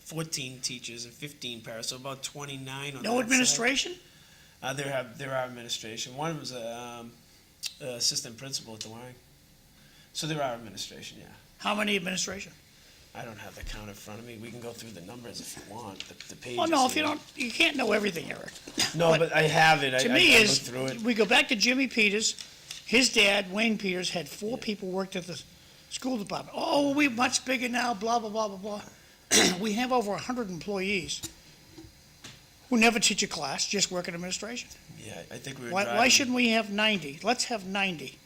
14 teachers and 15 paras, so about 29 on that No side. administration? There are administration, one was a assistant principal at the Waring, so there are administration, yeah. How many administration? I don't have the count in front of me. We can go through the numbers if you want, the pages. Well, no, if you here. don't, you can't know everything, Eric. No, but I have it. To I me looked is, through it. we go back to Jimmy Peters, his dad, Wayne Peters, had 4 people worked at the school department. Oh, we're much bigger now, blah, blah, blah, blah, blah. We have over 100 employees who never teach a class, just work in administration. Yeah, I think we were Why driving. shouldn't we have 90? Let's have 90.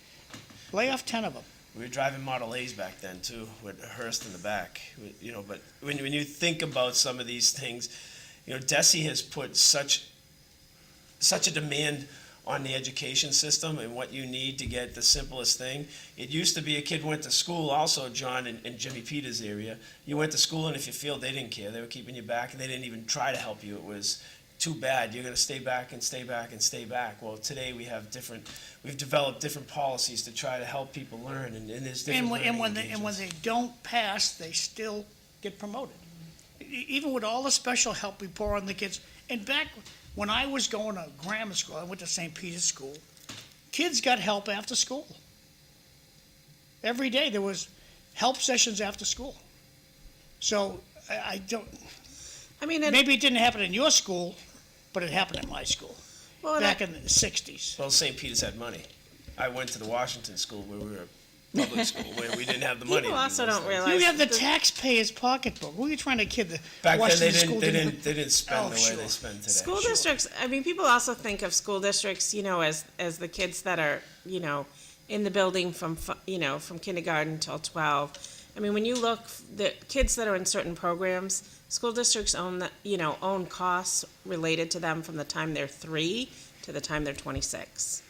Lay off 10 of them. We were driving Model A's back then too, with a Hearst in the back. You know, but when you think about some of these things, you know, DESE has put such a demand on the education system and what you need to get the simplest thing. It used to be a kid went to school also, John, in Jimmy Peters' area. You went to school, and if you failed, they didn't care. They were keeping you back, and they didn't even try to help you. It was too bad. You're going to stay back and stay back and stay back. Well, today we've developed different policies to try to help people learn, and there's different And when engagements. they don't pass, they still get promoted. Even with all the special help we pour on the kids. And back when I was going to grammar school, I went to St. Peter's School, kids got help after school. Every day there was help sessions after school. So I don't, I mean, maybe it didn't happen in your school, but it happened in my school, well, back in the 60s. Well, St. Peter's had money. I went to the Washington school where we were a public school, where we didn't have the money. people to do also those don't things. realize. You have the taxpayer's pocketbook. Who are you trying to kid? The Back then, Washington school they didn't spend Oh, the way sure. they spend today. School districts, I mean, people also think of school districts, you know, as the kids that are, you know, in the building from kindergarten till 12. I mean, when you look, the kids that are in certain programs, school districts own costs related to them from the time they're 3 to the time they're 26.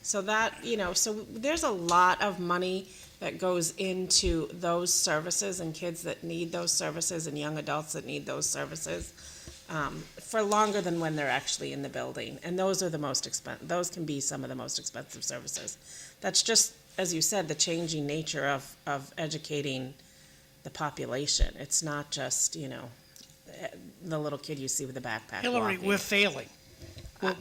So that, so there's a lot of money that goes into those services and kids that need those services and young adults that need those services for longer than when they're actually in the building. And those are those can be some of the most expensive services. That's just, as you said, the changing nature of educating the population. It's not just, the little kid you see with the backpack Hillary, walking. we're failing.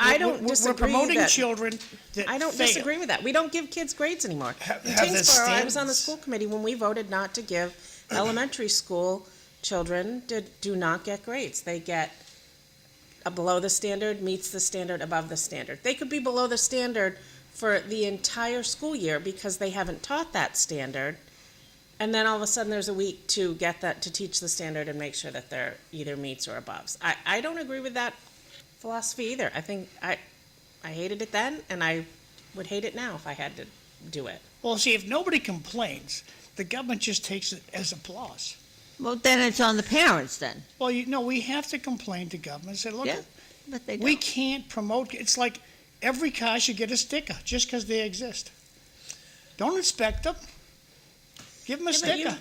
I don't We're disagree promoting that- children that I don't fail. disagree with that. We don't give kids grades anymore. Have In the Tewksbury, I was on the standards. school committee when we voted not to give elementary school children do not get grades. They get a below the standard, meets the standard, above the standard. They could be below the standard for the entire school year because they haven't taught that standard And then all of a sudden there's a week to get that, to teach the standard and make sure that they're either meets or aboves. I don't agree with that philosophy either. I think I hated it then, and I would hate it now if I had to do it. Well, see, if nobody complains, the government just takes it as applause. Well, then it's on the parents then. Well, we have to complain to government and say, look, Yeah, but they we don't. can't promote, it's like every car should get a sticker just because they exist. Don't inspect them. Give them a Yeah, but sticker.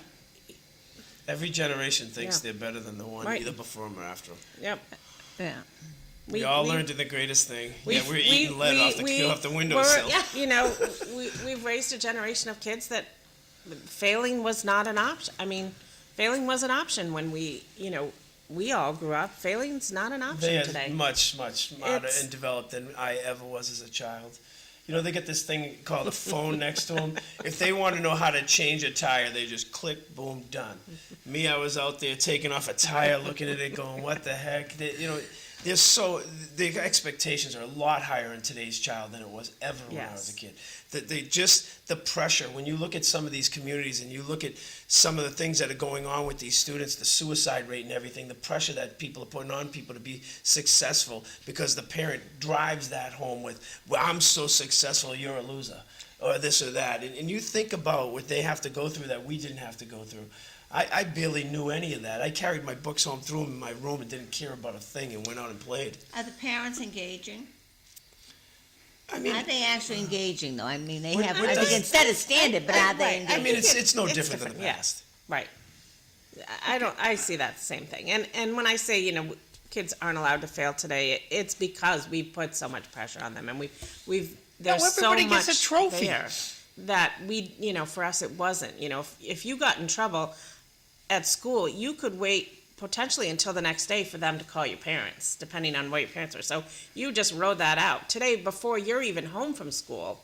Every generation thinks Yeah. they're better than the one, Right. either before them or after them. Yep. Yeah. We all learned the greatest thing. Yeah, we're eating lead off the we're- windowsill. Yeah, we've raised a generation of kids that failing was not an option. I mean, failing was an option when we all grew up. Failing's not an option They are today. much smarter It's- and developed than I ever was as a child. They get this thing called a phone next to them. If they want to know how to change a tire, they just click, boom, done. Me, I was out there taking off a tire, looking at it, going, "What the heck?" The expectations are a lot higher in today's child than it was ever when I was a kid. The pressure. When you look at some of these communities and you look at some of the things that are going on with these students, the suicide rate and everything, the pressure that people are putting on people to be successful because the parent drives that home with, "Well, I'm so successful, you're a loser," or this or that. And you think about what they have to go through that we didn't have to go through. I barely knew any of that. I carried my books home, threw them in my room, and didn't care about a thing, and went out and played. Are the parents engaging? I mean, Are they actually engaging though? I mean, they What- have, what I does- think instead of standard, but are they Right. engaging? I mean, it's no different than the yeah. past. Right. I see that the same thing. And when I say, kids aren't allowed to fail today, it's because we put so much pressure on them, and there's so everybody much gets a trophy. there that for us it wasn't. If you got in trouble at school, you could wait potentially until the next day for them to call your parents, depending on what your parents were. So you just rode that out. Today, before you're even home from school,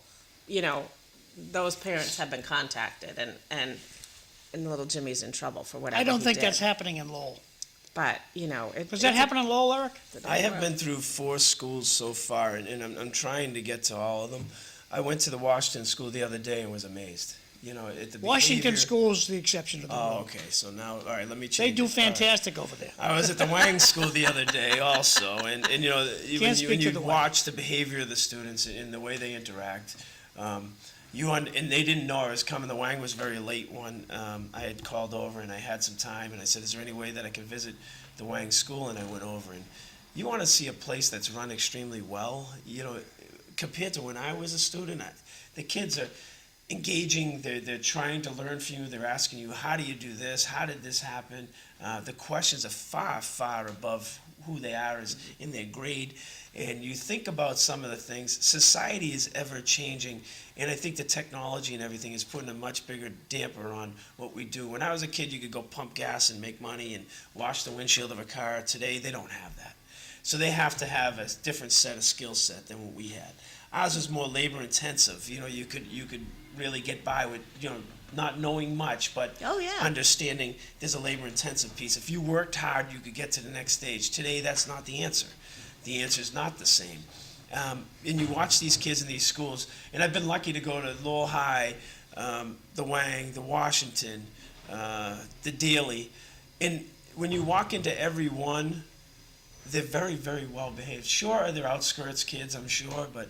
those parents have been contacted, and little Jimmy's in trouble for whatever I don't he think did. that's happening in Lowell. But, Does that happen in Lowell, Eric? I have been through 4 schools so far, and I'm trying to get to all of them. I went to the Washington school the other day and was amazed. At the Washington behavior- School is the exception to the Oh, rule. okay. So now, all right. Let me change. They do it. All right. fantastic over there. I was at the Wang School the other day also, and when speak to you the Wang. watch the behavior of the students and the way they interact, and they didn't know I was coming. The Wang was very late one. I had called over and I had some time, and I said, "Is there any way that I can visit the Wang School?" And I went over, and you want to see a place that's run extremely well. Compared to when I was a student, the kids are engaging. They're trying to learn from you. They're asking you, "How do you do this? How did this happen?" The questions are far above who they are as in their grade. And you think about some of the things. Society is ever changing, and I think the technology and everything is putting a much bigger damper on what we do. When I was a kid, you could go pump gas and make money and wash the windshield of a car. Today, they don't have that. So they have to have a different set of skill set than what we had. Ours was more labor intensive. You could really get by with not knowing much, but Oh, yeah. understanding there's a labor intensive piece. If you worked hard, you could get to the next stage. Today, that's not the answer. The answer is not the same. And you watch these kids in these schools, and I've been lucky to go to Lowell High, the Wang, the Washington, the Daly, and when you walk into every one, they're very, very well behaved. Sure, they're outskirts kids, I'm sure, but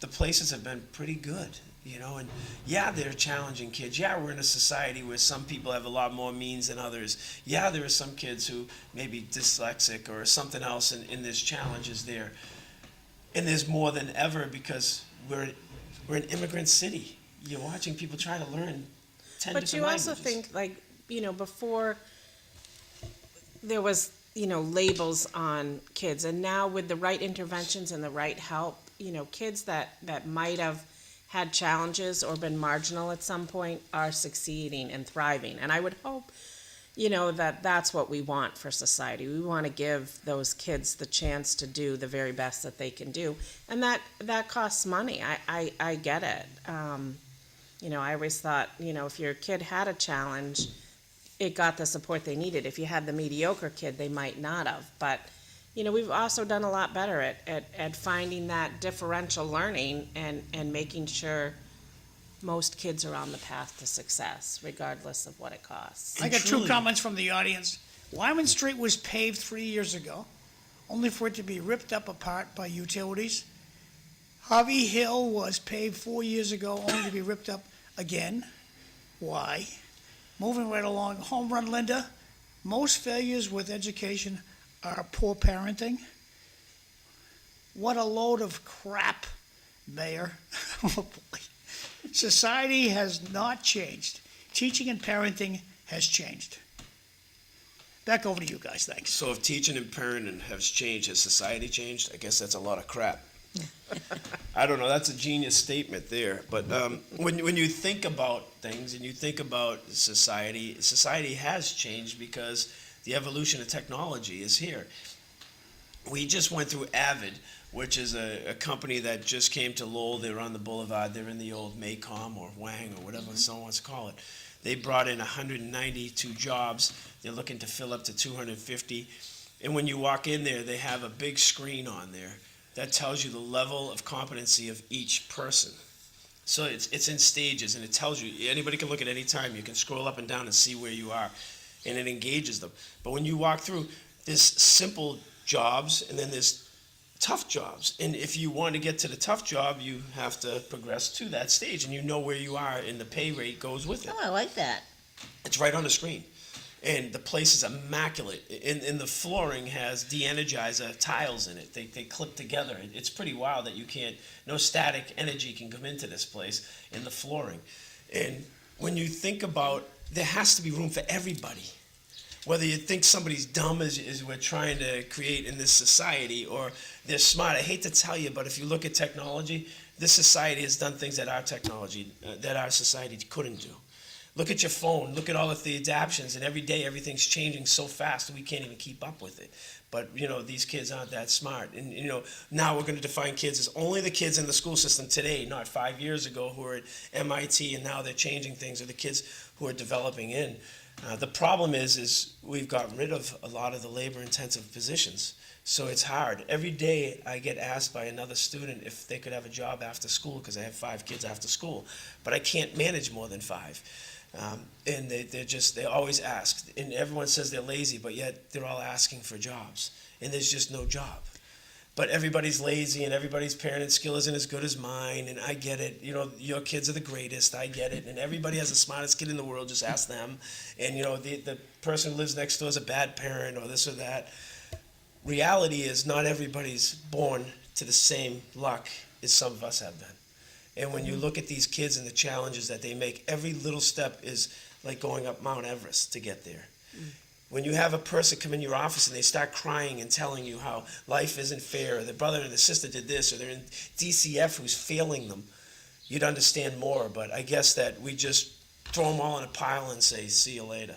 the places have been pretty good, and yeah, they're challenging kids. Yeah, we're in a society where some people have a lot more means than others. Yeah, there are some kids who may be dyslexic or something else, and there's challenges there. And there's more than ever because we're an immigrant city. You're watching people try to learn 10 But different you also languages. think, before there was, labels on kids, and now with the right interventions and the right help, kids that might have had challenges or been marginal at some point are succeeding and thriving. And I would hope, that that's what we want for society. We want to give those kids the chance to do the very best that they can do. And that costs money. I get it. I always thought, if your kid had a challenge, it got the support they needed. If you had the mediocre kid, they might not have. But, we've also done a lot better at finding that differential learning and making sure most kids are on the path to success, regardless of what it costs. I got two truly- comments from the audience. Lyman Street was paved 3 years ago, only for it to be ripped up apart by utilities. Harvey Hill was paved 4 years ago, only to be ripped up again. Why? Moving right along, Home Run Linda, most failures with education are poor parenting. What a load of crap, Mayor. Oh, boy. Society has not changed. Teaching and parenting has changed. Back over to you guys, thanks. So if teaching and parenting has changed, has society changed? I guess that's a lot of crap. I don't know, that's a genius statement there. But when you think about things and you think about society, society has changed because the evolution of technology is here. We just went through Avid, which is a company that just came to Lowell. They're on the boulevard. They're in the old Maycom or Wang or whatever someone wants to call it. They brought in 192 jobs. They're looking to fill up to 250. And when you walk in there, they have a big screen on there that tells you the level of competency of each person. So it's in stages, and it tells you, anybody can look at any time. You can scroll up and down and see where you are, and it engages them. But when you walk through, there's simple jobs, and then there's tough jobs. And if you want to get to the tough job, you have to progress to that stage, and you know where you are, and the pay rate goes with it. Oh, I like that. It's right on the screen. And the place is immaculate. And the flooring has de-energizer tiles in it. They clip together. It's pretty wild that you can't, no static energy can come into this place in the flooring. And when you think about, there has to be room for everybody. Whether you think somebody's dumb as we're trying to create in this society, or they're smart. I hate to tell you, but if you look at technology, this society has done things that our society couldn't do. Look at your phone, look at all of the adaptions, and every day everything's changing so fast we can't even keep up with it. But, these kids aren't that smart. And, now we're going to define kids as only the kids in the school system today, not 5 years ago, who are at MIT, and now they're changing things, or the kids who are developing in. The problem is we've gotten rid of a lot of the labor-intensive positions. So it's hard. Every day I get asked by another student if they could have a job after school, because I have 5 kids after school. But I can't manage more than 5. And they always ask, and everyone says they're lazy, but yet they're all asking for jobs, and there's just no job. But everybody's lazy, and everybody's parenting skill isn't as good as mine, and I get it. Your kids are the greatest, I get it, and everybody has the smartest kid in the world, just ask them. And the person who lives next door is a bad parent, or this or that. Reality is not everybody's born to the same luck as some of us have been. And when you look at these kids and the challenges that they make, every little step is like going up Mount Everest to get there. When you have a person come in your office and they start crying and telling you how life isn't fair, or their brother or their sister did this, or they're in DCF who's failing them, you'd understand more. But I guess that we just throw them all in a pile and say, see you later.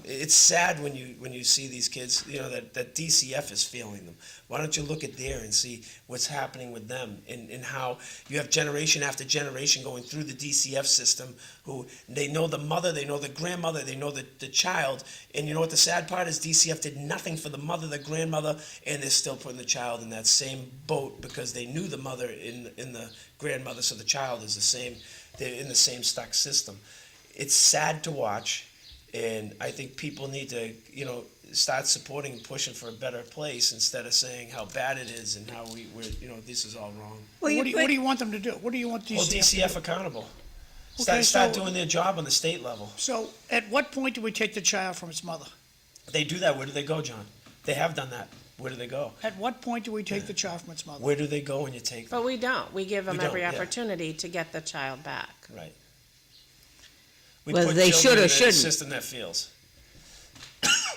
It's sad when you see these kids, that DCF is failing them. Why don't you look at there and see what's happening with them, and how you have generation after generation going through the DCF system who they know the mother, they know the grandmother, they know the child. And you know what the sad part is? DCF did nothing for the mother, the grandmother, and they're still putting the child in that same boat because they knew the mother in the grandmother, so the child is the same. They're in the same stuck system. It's sad to watch. And I think people need to, start supporting and pushing for a better place instead of saying how bad it is and how this is all wrong. Well, what do you want them to do? What do you want DCF Well, to do? DCF accountable. Okay, Start so- doing their job on the state level. So at what point do we take the child from its mother? They do that. Where do they go, John? They have done that. Where do they go? At what point do we take the child from its mother? Where do they go when you take them? But we don't. We give them We don't, every yeah. opportunity to get the child back. Right. We Whether put they children should or in a shouldn't. system that fails.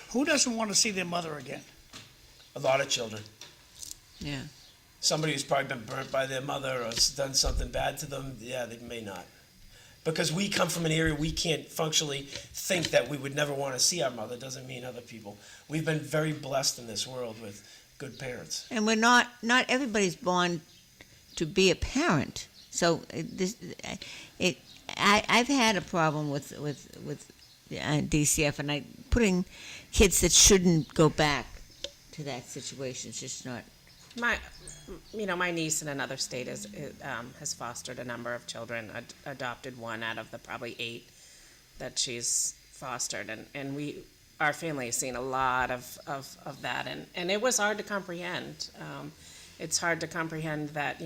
Who doesn't want to see their mother again? A lot of children. Yeah. Somebody who's probably been burnt by their mother or has done something bad to them, yeah, they may not. Because we come from an area we can't functionally think that we would never want to see our mother doesn't mean other people. We've been very blessed in this world with good parents. And we're not everybody's born to be a parent. So I've had a problem with DCF, and putting kids that shouldn't go back to that situation. It's just not My niece in another state has fostered a number of children, adopted one out of the probably 8 that she's fostered, and our family has seen a lot of that, and it was hard to comprehend. It's hard to comprehend that,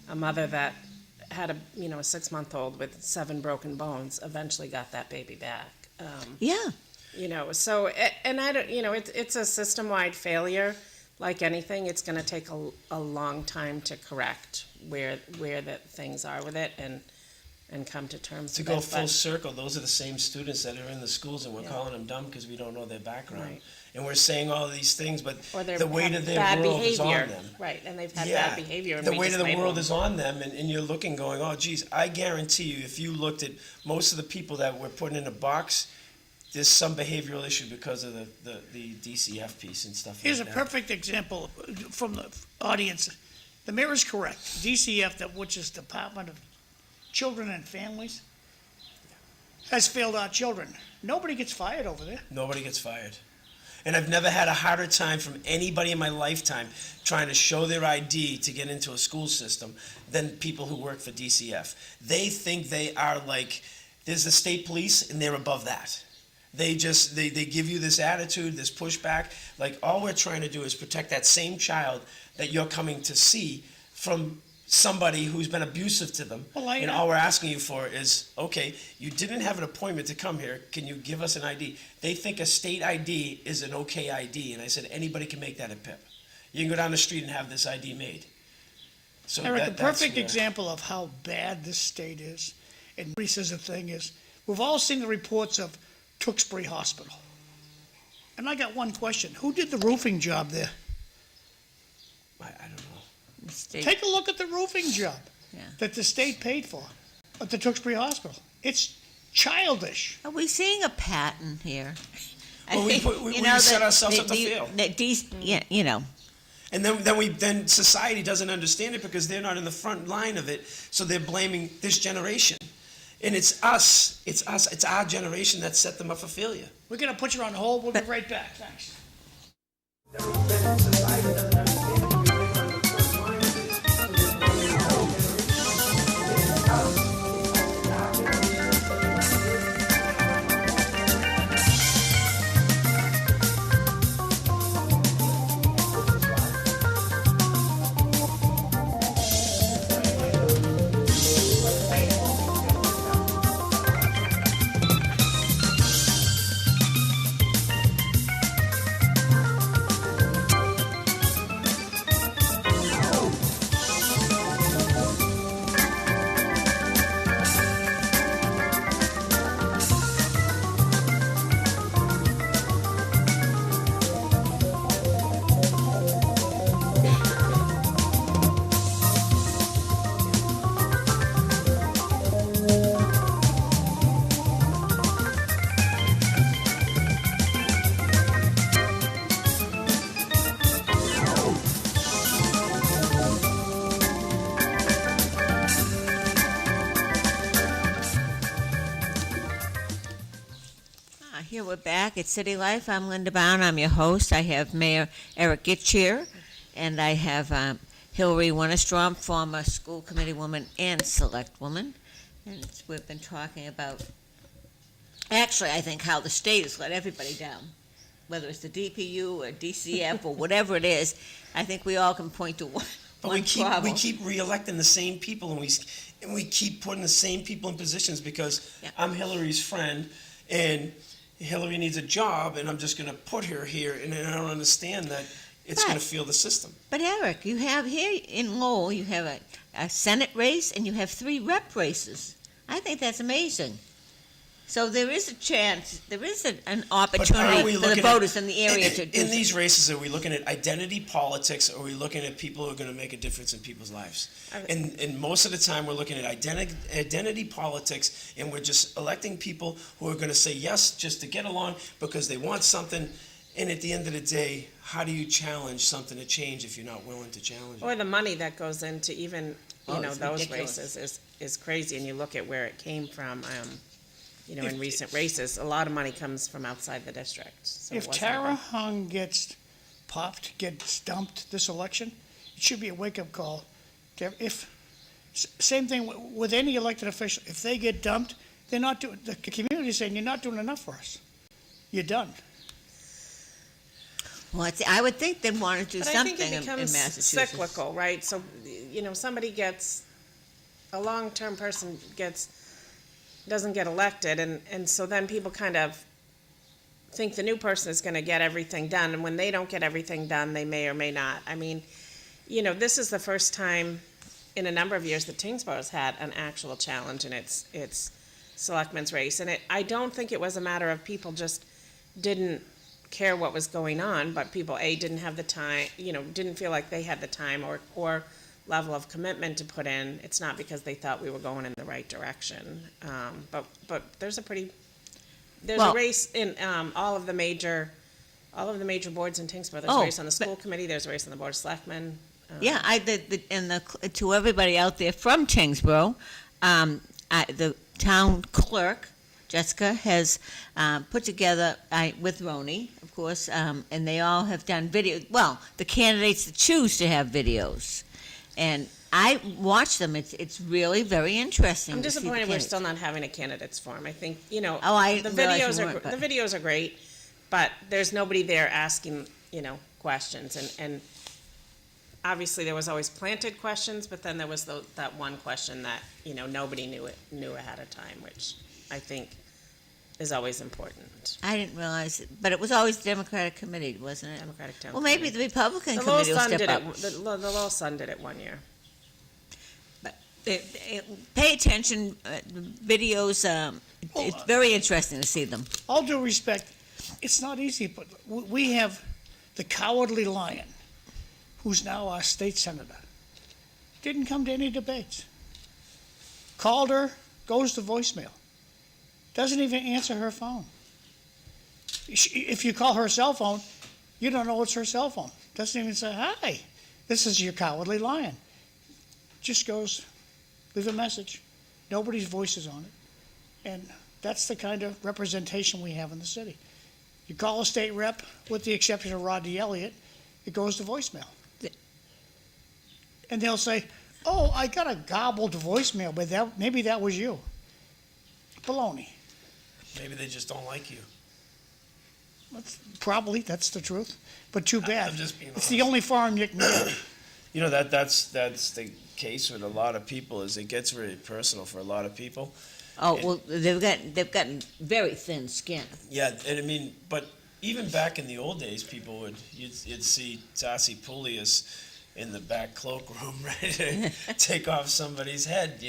a mother that had a 6-month-old with 7 broken bones eventually got that baby back. Yeah. So, and I don't, it's a system-wide failure. Like anything, it's going to take a long time to correct where the things are with it and come to terms with it. To go full circle, those are the same students that are in the schools, and we're calling them dumb because we don't know their background. Right. And we're saying all these things, but Or they're the weight having of their bad world is behavior. on them. Right, and they've had Yeah, bad behavior. And the we weight just of the label world them. is on them, and you're looking, going, oh, geez, I guarantee you, if you looked at most of the people that we're putting in a box, there's some behavioral issue because of the DCF piece and stuff Here's a like that. perfect example from the audience. The mayor is correct. DCF, which is Department of Children and Families, has failed our children. Nobody gets fired over there. Nobody gets fired. And I've never had a harder time from anybody in my lifetime trying to show their ID to get into a school system than people who work for DCF. They think they are like, there's the state police and they're above that. They give you this attitude, this pushback. Like, all we're trying to do is protect that same child that you're coming to see from somebody who's been abusive to them. Well, and all we're asking you for is, okay, you didn't have an appointment to come here. Can you give us an ID? They think a state ID is an okay ID. And I said, anybody can make that at PIP. You can go down the street and have this ID made. So Eric, the that's perfect where- example of how bad this state is, and nobody says a thing, is we've all seen the reports of Tewksbury Hospital. And I got one question. Who did the roofing job there? I don't know. Take a look at the roofing job Yeah. that the state paid for at the Tewksbury Hospital. It's childish. Are we seeing a pattern here? I Well, we think, put- we- you we know, set that ourselves the- up to the- fail. that these, yeah, And then society doesn't understand it because they're not in the front line of it, so they're blaming this generation. And it's our generation that set them up for failure. We're going to put you on hold. We'll be right back. Thanks. Here we're back at City Life. I'm Linda Bown. I'm your host. I have Mayor Erik GItschier, and I have Hillari Wennerstrom, former school committee woman and select woman. And we've been talking about, actually, I think how the state has let everybody down, whether it's the DPU or DCF or whatever it is. I think we all can point to one But we keep re-electing the same people, and we keep putting the same people in positions because Yeah. I'm Hillary's friend, and Hillary needs a job, and I'm just going to put her here, and I don't understand that it's But- going to feel the system. But Eric, you have here in Lowell, you have a Senate race and you have 3 rep races. I think that's amazing. So there is a chance, there is an But opportunity are we for the looking voters at, in the area to do in these races, are we looking at identity politics, or are we looking at people who are going to make a difference in people's lives? And most of the time, we're looking at identity politics, and we're just electing people who are going to say yes just to get along because they want something. And at the end of the day, how do you challenge something to change if you're not willing to challenge it? Or the money that goes into even, It's those ridiculous. races is crazy, and you look at where it came from, in recent races, a lot of money comes from outside the district. So it If wasn't Tara even- Hung gets popped, gets dumped this election, it should be a wake-up call. Same thing with any elected official. If they get dumped, they're not doing, the community's saying, you're not doing enough for us. You're done. Well, I would think they'd want to do But I something think it in becomes Massachusetts. cyclical, right? So, somebody a long-term person doesn't get elected, and so then people kind of think the new person is going to get everything done, and when they don't get everything done, they may or may not. I mean, this is the first time in a number of years that Tewksbury's had an actual challenge in its selectmen's race, and I don't think it was a matter of people just didn't care what was going on, but people didn't have the time, didn't feel like they had the time or level of commitment to put in. It's not because they thought we were going in the right direction, but there's a race in all of the major boards in Tewksbury. There's a race on the school committee. There's a race on the board of selectmen. Yeah, to everybody out there from Tingsboro, the town clerk, Jessica, has put together, with Roni, of course, and they all have done videos. Well, the candidates that choose to have videos. And I watch them. It's really very interesting. I'm to see the disappointed we're candidates. still not having a candidates forum. I think, I the realize videos you are, weren't, but- the videos are great, but there's nobody there asking, questions. And obviously there was always planted questions, but then there was that one question that, nobody knew ahead of time, which I think is always important. I didn't realize it, but it was always Democratic committee, wasn't it? Democratic Town Well, maybe Committee. the Republican The Lowell committee will Sun step did up. it, the Lowell Sun did it one year. Pay attention, videos, it's very interesting to see them. All due respect, it's not easy, but we have the cowardly lion, who's now our state senator, didn't come to any debates. Called her, goes to voicemail. Doesn't even answer her phone. If you call her cell phone, you don't know it's her cell phone. Doesn't even say, hi, this is your cowardly lion. Just goes, leave a message. Nobody's voice is on it. And that's the kind of representation we have in the city. You call a state rep, with the exception of Rodney Elliott, it goes to voicemail. And they'll say, oh, I got a gobbled voicemail, but maybe that was you. Baloney. Maybe they just don't like you. Probably, that's the truth. But too bad. I'm just being It's the only farm you can get. That's the case with a lot of people. Is it gets really personal for a lot of people. Oh, well, they've gotten very thin skin. Yeah, and I mean, but even back in the old days, you'd see Tassi Pulius in the back cloakroom ready to take off somebody's head,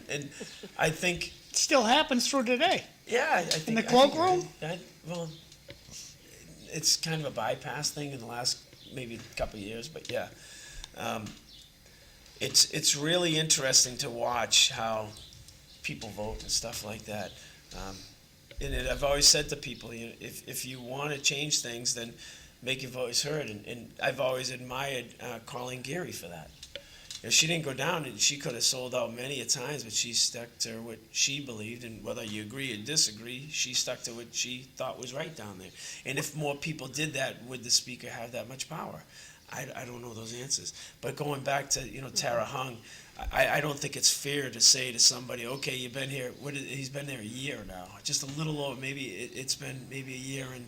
and I think. Still happens through today. Yeah, I think. In the cloakroom? Well, it's kind of a bypass thing in the last maybe couple of years, but yeah. It's really interesting to watch how people vote and stuff like that. And I've always said to people, if you want to change things, then make your voice heard. And I've always admired Colleen Geary for that. She didn't go down, and she could have sold out many a times, but she stuck to what she believed, and whether you agree or disagree, she stuck to what she thought was right down there. And if more people did that, would the speaker have that much power? I don't know those answers. But going back to Tara Hung, I don't think it's fair to say to somebody, okay, you've been here. He's been there a year now, just a little over. Maybe it's been maybe a year and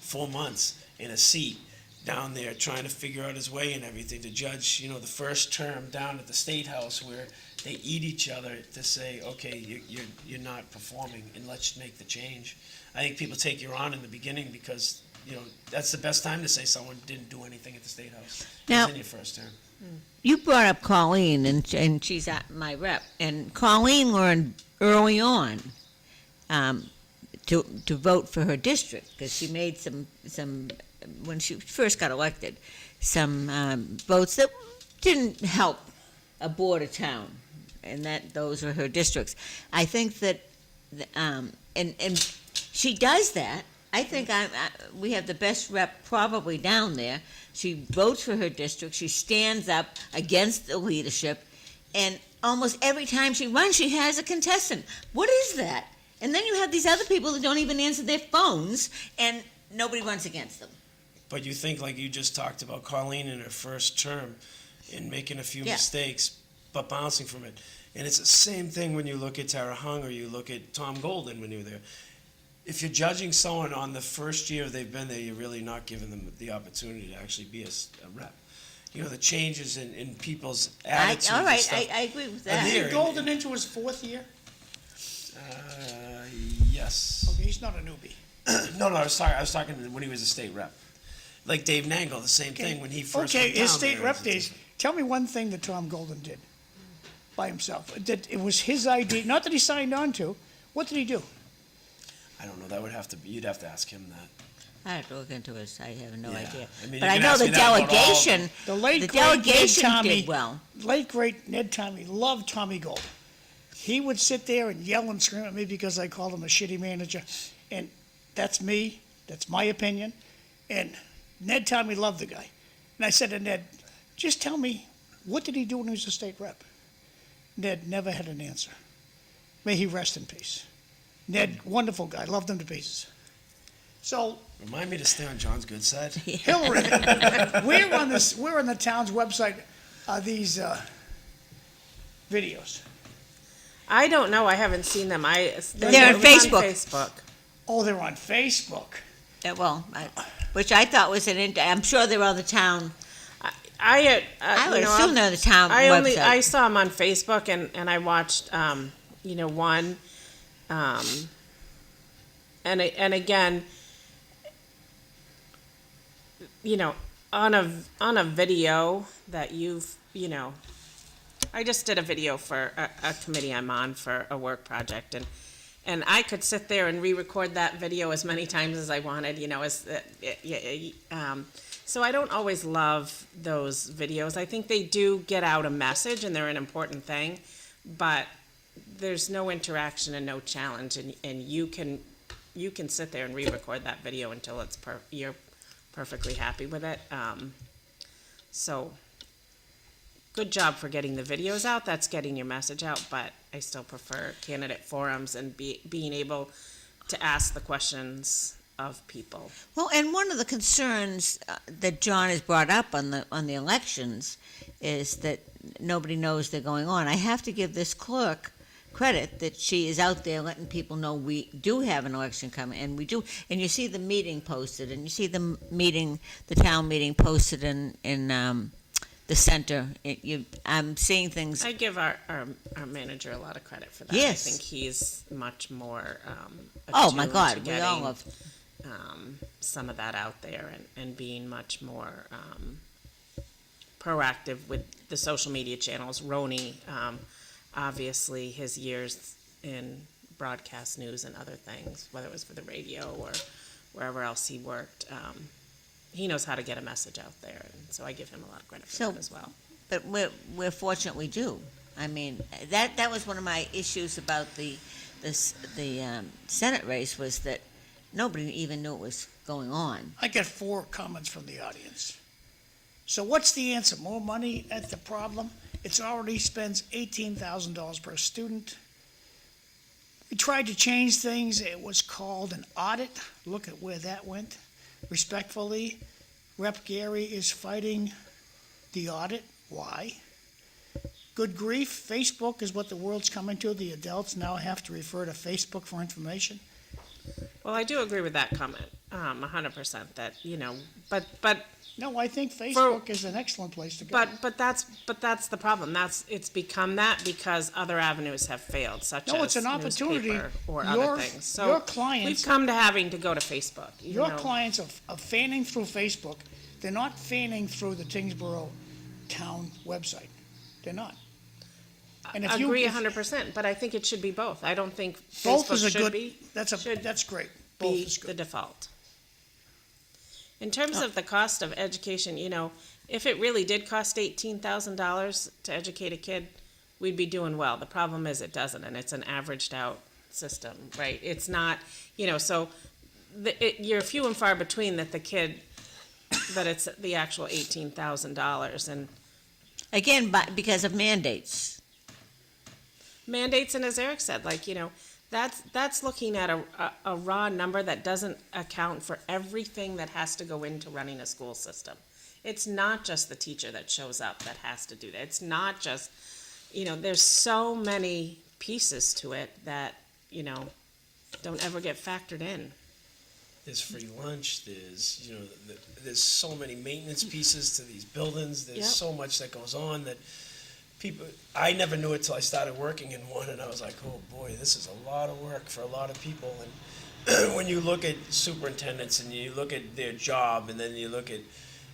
4 months in a seat down there trying to figure out his way and everything, to judge the first term down at the State House where they eat each other, to say, okay, you're not performing and let's make the change. I think people take you on in the beginning because that's the best time to say someone didn't do anything at the State House. Now- It's in your first term. You brought up Colleen, and she's at my rep, and Colleen learned early on to vote for her district, because she made some when she first got elected, some votes that didn't help a board of town, and those are her districts. I think that, and she does that. I think we have the best rep probably down there. She votes for her district. She stands up against the leadership, and almost every time she runs, she has a contestant. What is that? And then you have these other people that don't even answer their phones, and nobody runs against them. But you think, like you just talked about, Colleen in her first term and making a few Yeah. mistakes, but bouncing from it. And it's the same thing when you look at Tara Hung or you look at Tom Golden when you were there. If you're judging someone on the first year they've been there, you're really not giving them the opportunity to actually be a rep. You know, the changes in people's attitudes. All and right, stuff I agree with are that. there. Golden into his 4th year? Yes. Okay, he's not a newbie. No, I was talking when he was a state rep. Like Dave Nangle, the same thing when he first Okay, went his down state there. rep days, tell me one thing that Tom Golden did by himself. That it was his idea, not that he signed on to. What did he do? I don't know. That would have to be. You'd have to ask him that. I have to look into it, I have no Yeah. idea. I mean, But you I can know ask the me that about all of them. delegation, The late, the great Ned delegation Tarmey, did well. late, great Ned Tarmey loved Tommy Golden. He would sit there and yell and scream at me because I called him a shitty manager. And that's me. That's my opinion. And Ned Tarmey loved the guy. And I said to Ned, just tell me, what did he do when he was a state rep? Ned never had an answer. May he rest in peace. Ned, wonderful guy, loved him to pieces. So, Remind me to stay on John's good side. Hillary, where on the town's website are these videos? I don't know. I haven't seen them. They're on Facebook. Facebook. Oh, they're on Facebook. Which I thought was I'm sure they're on the town. I would assume they're on the town I website. saw them on Facebook and I watched one and again on a video that I just did a video for a committee I'm on for a work project and I could sit there and re-record that video as many times as I wanted, so I don't always love those videos. I think they do get out a message and they're an important thing, but there's no interaction and no challenge, and you can sit there and re-record that video until you're perfectly happy with it. So good job for getting the videos out. That's getting your message out, but I still prefer candidate forums and being able to ask the questions of people. Well, and one of the concerns that John has brought up on the elections is that nobody knows they're going on. I have to give this clerk credit that she is out there letting people know we do have an election coming, and we do. And you see the meeting posted, and you see the town meeting posted in the center. I'm seeing things. I give our manager a lot of credit for that. Yes. I think he's much more Oh my attuned God, to we getting, all have. some of that out there and being much more proactive with the social media channels. Roni, obviously his years in broadcast news and other things, whether it was for the radio or wherever else he worked, he knows how to get a message out there, and so I give him a lot of credit for that as well. But we're fortunate we do. I mean, that was one of my issues about the Senate race, was that nobody even knew it was going on. I got 4 comments from the audience. So what's the answer? More money at the problem? It's already spends $18,000 per student. We tried to change things. It was called an audit. Look at where that went. Respectfully, Rep. Gary is fighting the audit. Why? Good grief, Facebook is what the world's coming to. The adults now have to refer to Facebook for information. Well, I do agree with that comment, 100%. That but No, I think Facebook is an excellent place to go. but that's the problem. It's become that because other avenues have failed, such as It's an opportunity. newspaper or Your- other things. So your clients- we've come to having to go to Facebook. Your clients are fanning through Facebook. They're not fanning through the Tingsboro town website. They're not. And if agree if 100%, but I think it should be both. I don't think both Facebook is a should good, be that's great. Both be is the good. default. In terms of the cost of education, if it really did cost $18,000 to educate a kid, we'd be doing well. The problem is it doesn't, and it's an averaged out system, right? It's not, so you're few and far between that it's the actual $18,000, and Again, because of mandates. mandates, and as Eric said, That's looking at a raw number that doesn't account for everything that has to go into running a school system. It's not just the teacher that shows up that has to do that. It's not just, there's so many pieces to it that, don't ever get factored in. There's free lunch, there's so many maintenance pieces to these buildings, there's Yep. so much that goes on that I never knew it till I started working in one, and I was like, oh boy, this is a lot of work for a lot of people. And when you look at superintendents and you look at their job, and then you look at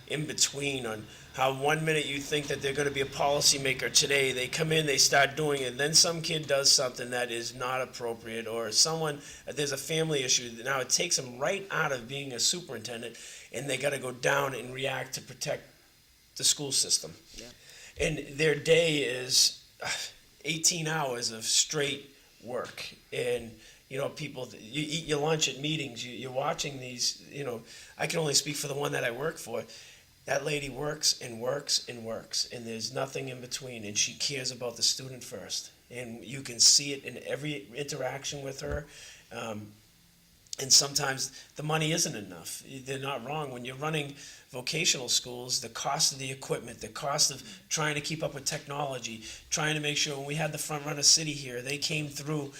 in between on how 1 minute you think that they're going to be a policymaker today, they come in, they start doing it, and then some kid does something that is not appropriate, or there's a family issue. Now it takes them right out of being a superintendent, and they got to go down and react to protect the school system. Yeah. And their day is 18 hours of straight work. And, people, you eat your lunch at meetings, you're watching these, I can only speak for the one that I work for. That lady works and works and works, and there's nothing in between, and she cares about the student first. And you can see it in every interaction with her. And sometimes the money isn't enough. They're not wrong. When you're running vocational schools, the cost of the equipment, the cost of trying to keep up with technology, trying to make sure when we had the Front Runner City here, they came through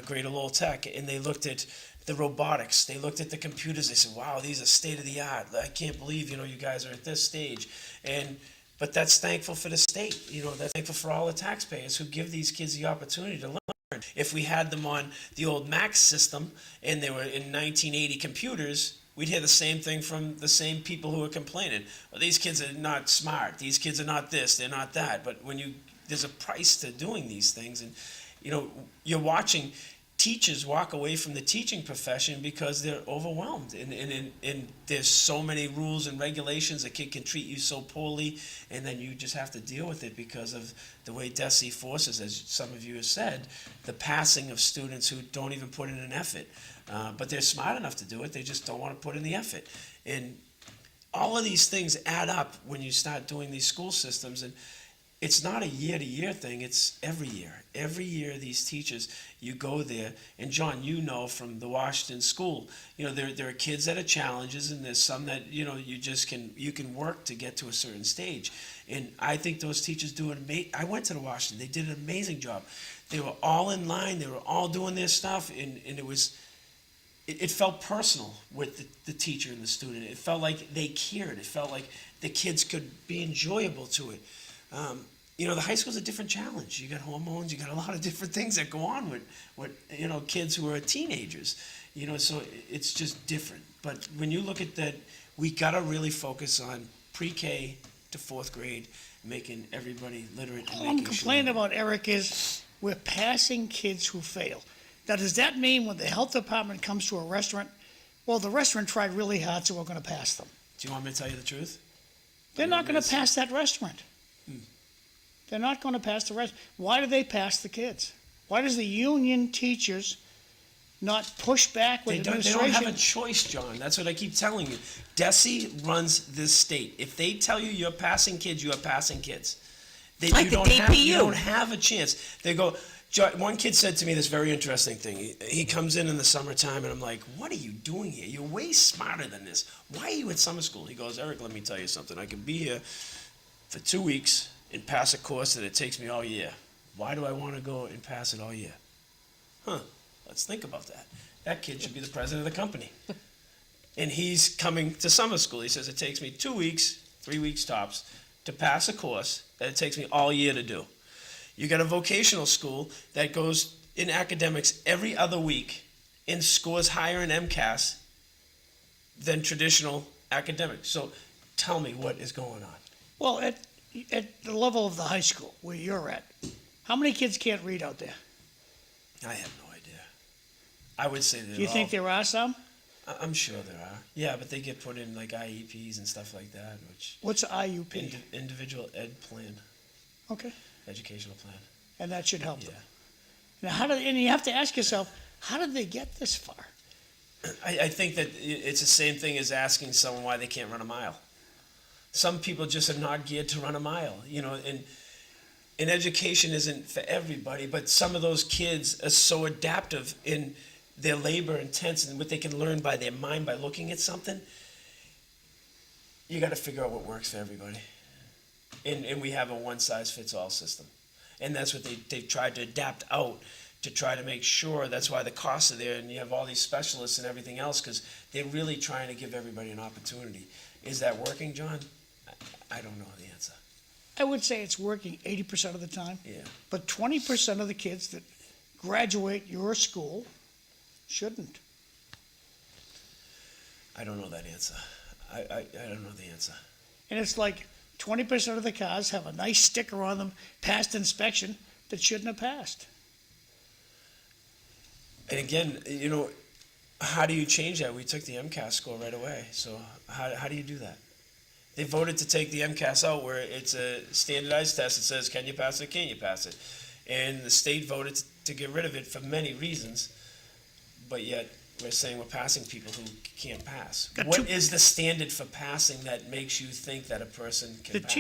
Greater Lowell Tech, and they looked at the robotics, they looked at the computers, they said, wow, these are state of the art. I can't believe, you guys are at this stage. But that's thankful for the state. That's thankful for all the taxpayers who give these kids the opportunity to learn. If we had them on the old Mac system and they were in 1980 computers, we'd hear the same thing from the same people who are complaining. Well, these kids are not smart. These kids are not this. They're not that. But there's a price to doing these things, and you're watching teachers walk away from the teaching profession because they're overwhelmed, and there's so many rules and regulations. A kid can treat you so poorly, and then you just have to deal with it because of the way DESE forces, as some of you have said, the passing of students who don't even put in an effort. But they're smart enough to do it, they just don't want to put in the effort. And all of these things add up when you start doing these school systems, and it's not a year-to-year thing, it's every year. Every year, these teachers, you go there, and John, from the Washington school, there are kids that are challenges, and there's some that, you can work to get to a certain stage. And I think those teachers do an amazing, I went to the Washington, they did an amazing job. They were all in line, they were all doing their stuff, and it felt personal with the teacher and the student. It felt like they cared. It felt like the kids could be enjoyable to it. The high school's a different challenge. You got hormones, you got a lot of different things that go on with kids who are teenagers. So it's just different. But when you look at that, we got to really focus on pre-K to fourth grade, making everybody literate. All I'm complaining about, Eric, is we're passing kids who fail. Now, does that mean when the health department comes to a restaurant, well, the restaurant tried really hard, so we're going to pass them? Do you want me to tell you the truth? They're not going to pass that restaurant. They're not going to pass the restaurant. Why do they pass the kids? Why does the union teachers not push back with They administration? don't have a choice, John. That's what I keep telling you. DESE runs this state. If they tell you you're passing kids, you are passing kids. Like the DPU. You don't have a chance. They go. One kid said to me this very interesting thing. He comes in the summertime, and I'm like, what are you doing here? You're way smarter than this. Why are you at summer school? He goes, Eric, let me tell you something. I can be here for 2 weeks and pass a course that it takes me all year. Why do I want to go and pass it all year? Let's think about that. That kid should be the president of the company. And he's coming to summer school. He says, it takes me 2 weeks, 3 weeks tops, to pass a course that it takes me all year to do. You got a vocational school that goes in academics every other week and scores higher in MCAS than traditional academics. So tell me what is going on. Well, at the level of the high school where you're at, how many kids can't read out there? I have no idea. I would say that. Do you think there are some? I'm sure there are. Yeah, but they get put in like IEPs and stuff like that, which What's IUP? individual ed plan, Okay, educational plan. and that should help Yeah. them. Now, and you have to ask yourself, how did they get this far? I think that it's the same thing as asking someone why they can't run a mile. Some people just are not geared to run a mile, and And education isn't for everybody, but some of those kids are so adaptive in their labor intense and what they can learn by their mind by looking at something. You got to figure out what works for everybody. And we have a one-size-fits-all system. And that's what they've tried to adapt out to try to make sure. That's why the costs are there, and you have all these specialists and everything else, because they're really trying to give everybody an opportunity. Is that working, John? I don't know the answer. I would say it's working 80% of the time. Yeah. But 20% of the kids that graduate your school shouldn't. I don't know that answer. I don't know the answer. And it's like 20% of the cars have a nice sticker on them, passed inspection, that shouldn't have passed. And again, how do you change that? We took the MCAS score right away. So how do you do that? They voted to take the MCAS out where it's a standardized test that says, can you pass it, can't you pass it? And the state voted to get rid of it for many reasons, but yet we're saying we're passing people who can't pass. What is the standard for passing that makes you think that a person can pass?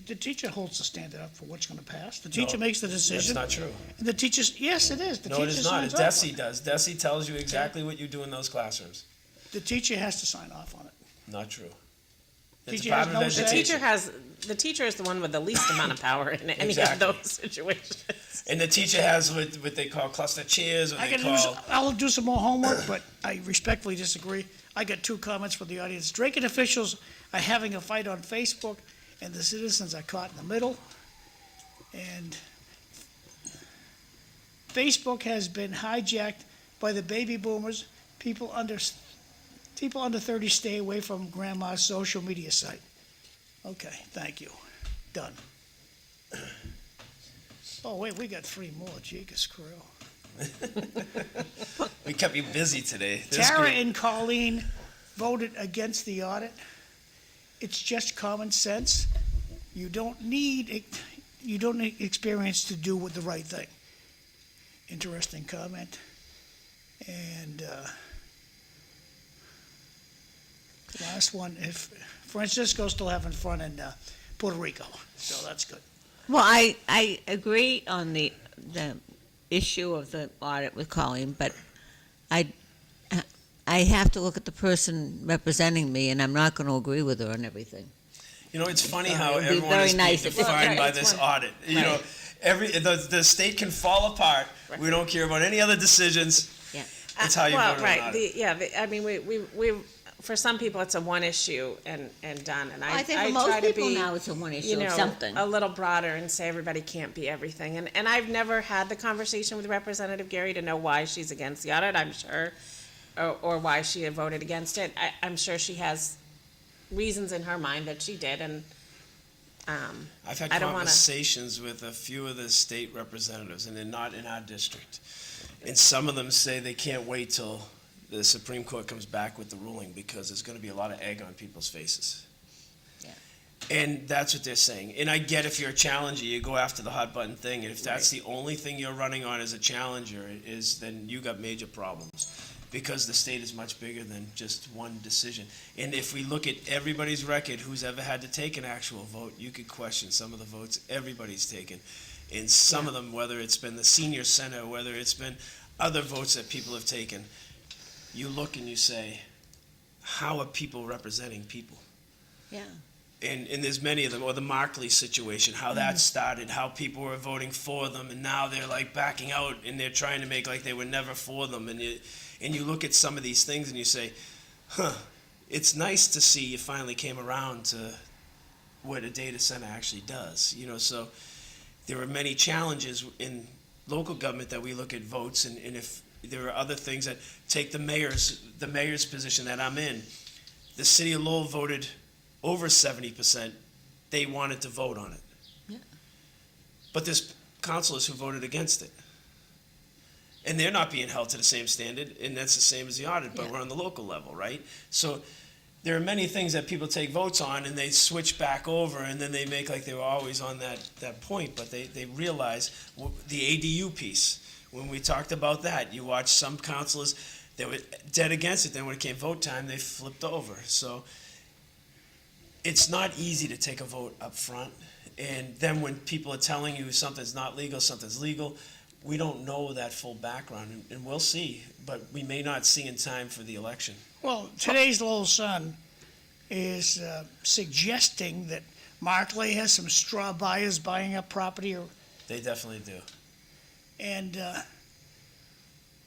The teacher holds the standard up for what's going to pass. The teacher makes the decision. That's not true. And the teachers, yes, it is. The No, teacher it is not. signs off on DESE does. DESE tells you exactly what you do in those classrooms. The teacher has to sign off on it. Not true. Teacher has no say. The teacher is the one with the least amount of power in any Exactly. of those situations. And the teacher has what they call cluster chairs, or I'll do some more homework, but I respectfully disagree. I got 2 comments from the audience. Draken officials are having a fight on Facebook, and the citizens are caught in the middle. And Facebook has been hijacked by the baby boomers. People under 30 stay away from grandma's social media site. Okay, thank you. Done. Oh, wait, we got 3 more. Jesus Christ. We kept you busy today. Tara and Colleen voted against the audit. It's just common sense. You don't need experience to do the right thing. Interesting comment. And last one, if Francisco's still having fun in Puerto Rico, so that's good. Well, I agree on the issue of the audit with Colleen, but I have to look at the person representing me, and I'm not going to agree with her on everything. It's funny how It would be everyone very is nice being if it- defined by It's this one- audit. The state can fall apart. We don't care about any other decisions. Yeah. It's how you well, vote on right. an audit. I mean, we for some people it's a one issue and done. And I think for try most to people be, now it's a one issue of something. a little broader and say everybody can't be everything. And I've never had the conversation with Representative Gary to know why she's against the audit. I'm sure, or why she had voted against it. I'm sure she has reasons in her mind that she did, and I've had I don't wanna- conversations with a few of the state representatives, and they're not in our district. And some of them say they can't wait till the Supreme Court comes back with the ruling because there's going to be a lot of egg on people's faces. Yeah. And that's what they're saying. And I get if you're a challenger, you go after the hot button thing. And if that's the only thing you're running on as a challenger, then you got major problems. Because the state is much bigger than just one decision. And if we look at everybody's record, who's ever had to take an actual vote, you could question some of the votes everybody's taken. And some of them, whether it's been the senior center, whether it's been other votes that people have taken, you look and you say, how are people representing people? Yeah. And there's many of them, or the Markley situation, how that started, how people were voting for them, and now they're like backing out, and they're trying to make like they were never for them. And you look at some of these things and you say, it's nice to see you finally came around to what a data center actually does. So there are many challenges in local government that we look at votes, and if there are other things that take the mayor's position that I'm in. The city of Lowell voted over 70%. They wanted to vote on it. Yeah. But there's councilors who voted against it. And they're not being held to the same standard, and that's the same as the audit, but Yeah. we're on the local level, right? So there are many things that people take votes on, and they switch back over, and then they make like they were always on that point, but they realize the ADU piece. When we talked about that, you watch some councilors that were dead against it, then when it came vote time, they flipped over. So it's not easy to take a vote up front, And then when people are telling you something's not legal, something's legal, we don't know that full background, and we'll see, but we may not see in time for the election. Well, today's Lowell Sun is suggesting that Markley has some straw buyers buying up property, They definitely do. and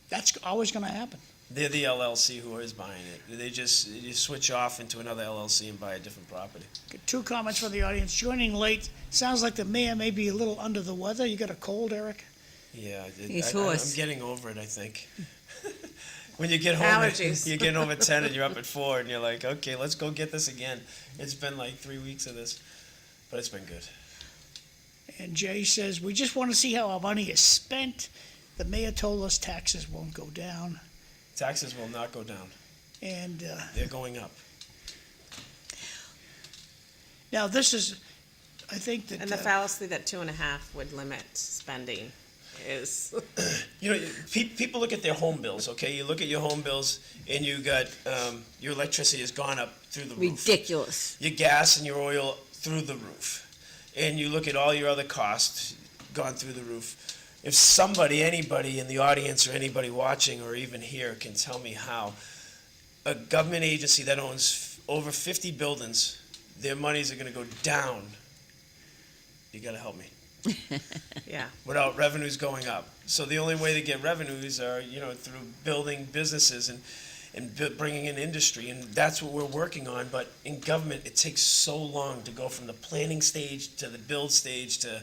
that's always going to happen. They're the LLC who is buying it. You switch off into another LLC and buy a different property. Got 2 comments from the audience. Joining late, sounds like the mayor may be a little under the weather. You got a cold, Eric? Yeah, He's hoarse. I'm getting over it, I think. When you get home, Allergies. you're getting over 10 and you're up at 4 and you're like, okay, let's go get this again. It's been like 3 weeks of this, but it's been good. And Jay says, we just want to see how our money is spent. The mayor told us taxes won't go down. Taxes will not go down. And They're going up. now this is, I think that... And the fallacy that 2.5 would limit spending is, You know, people look at their home bills, okay? You look at your home bills and you got, your electricity has gone up through the roof. Ridiculous. Your gas and your oil through the roof. And you look at all your other costs gone through the roof. If somebody, anybody in the audience or anybody watching or even here can tell me how a government agency that owns over 50 buildings, their monies are going to go down, you got to help me. yeah. Without revenues going up. So the only way to get revenues are, through building businesses and bringing in industry, and that's what we're working on. But in government, it takes so long to go from the planning stage to the build stage to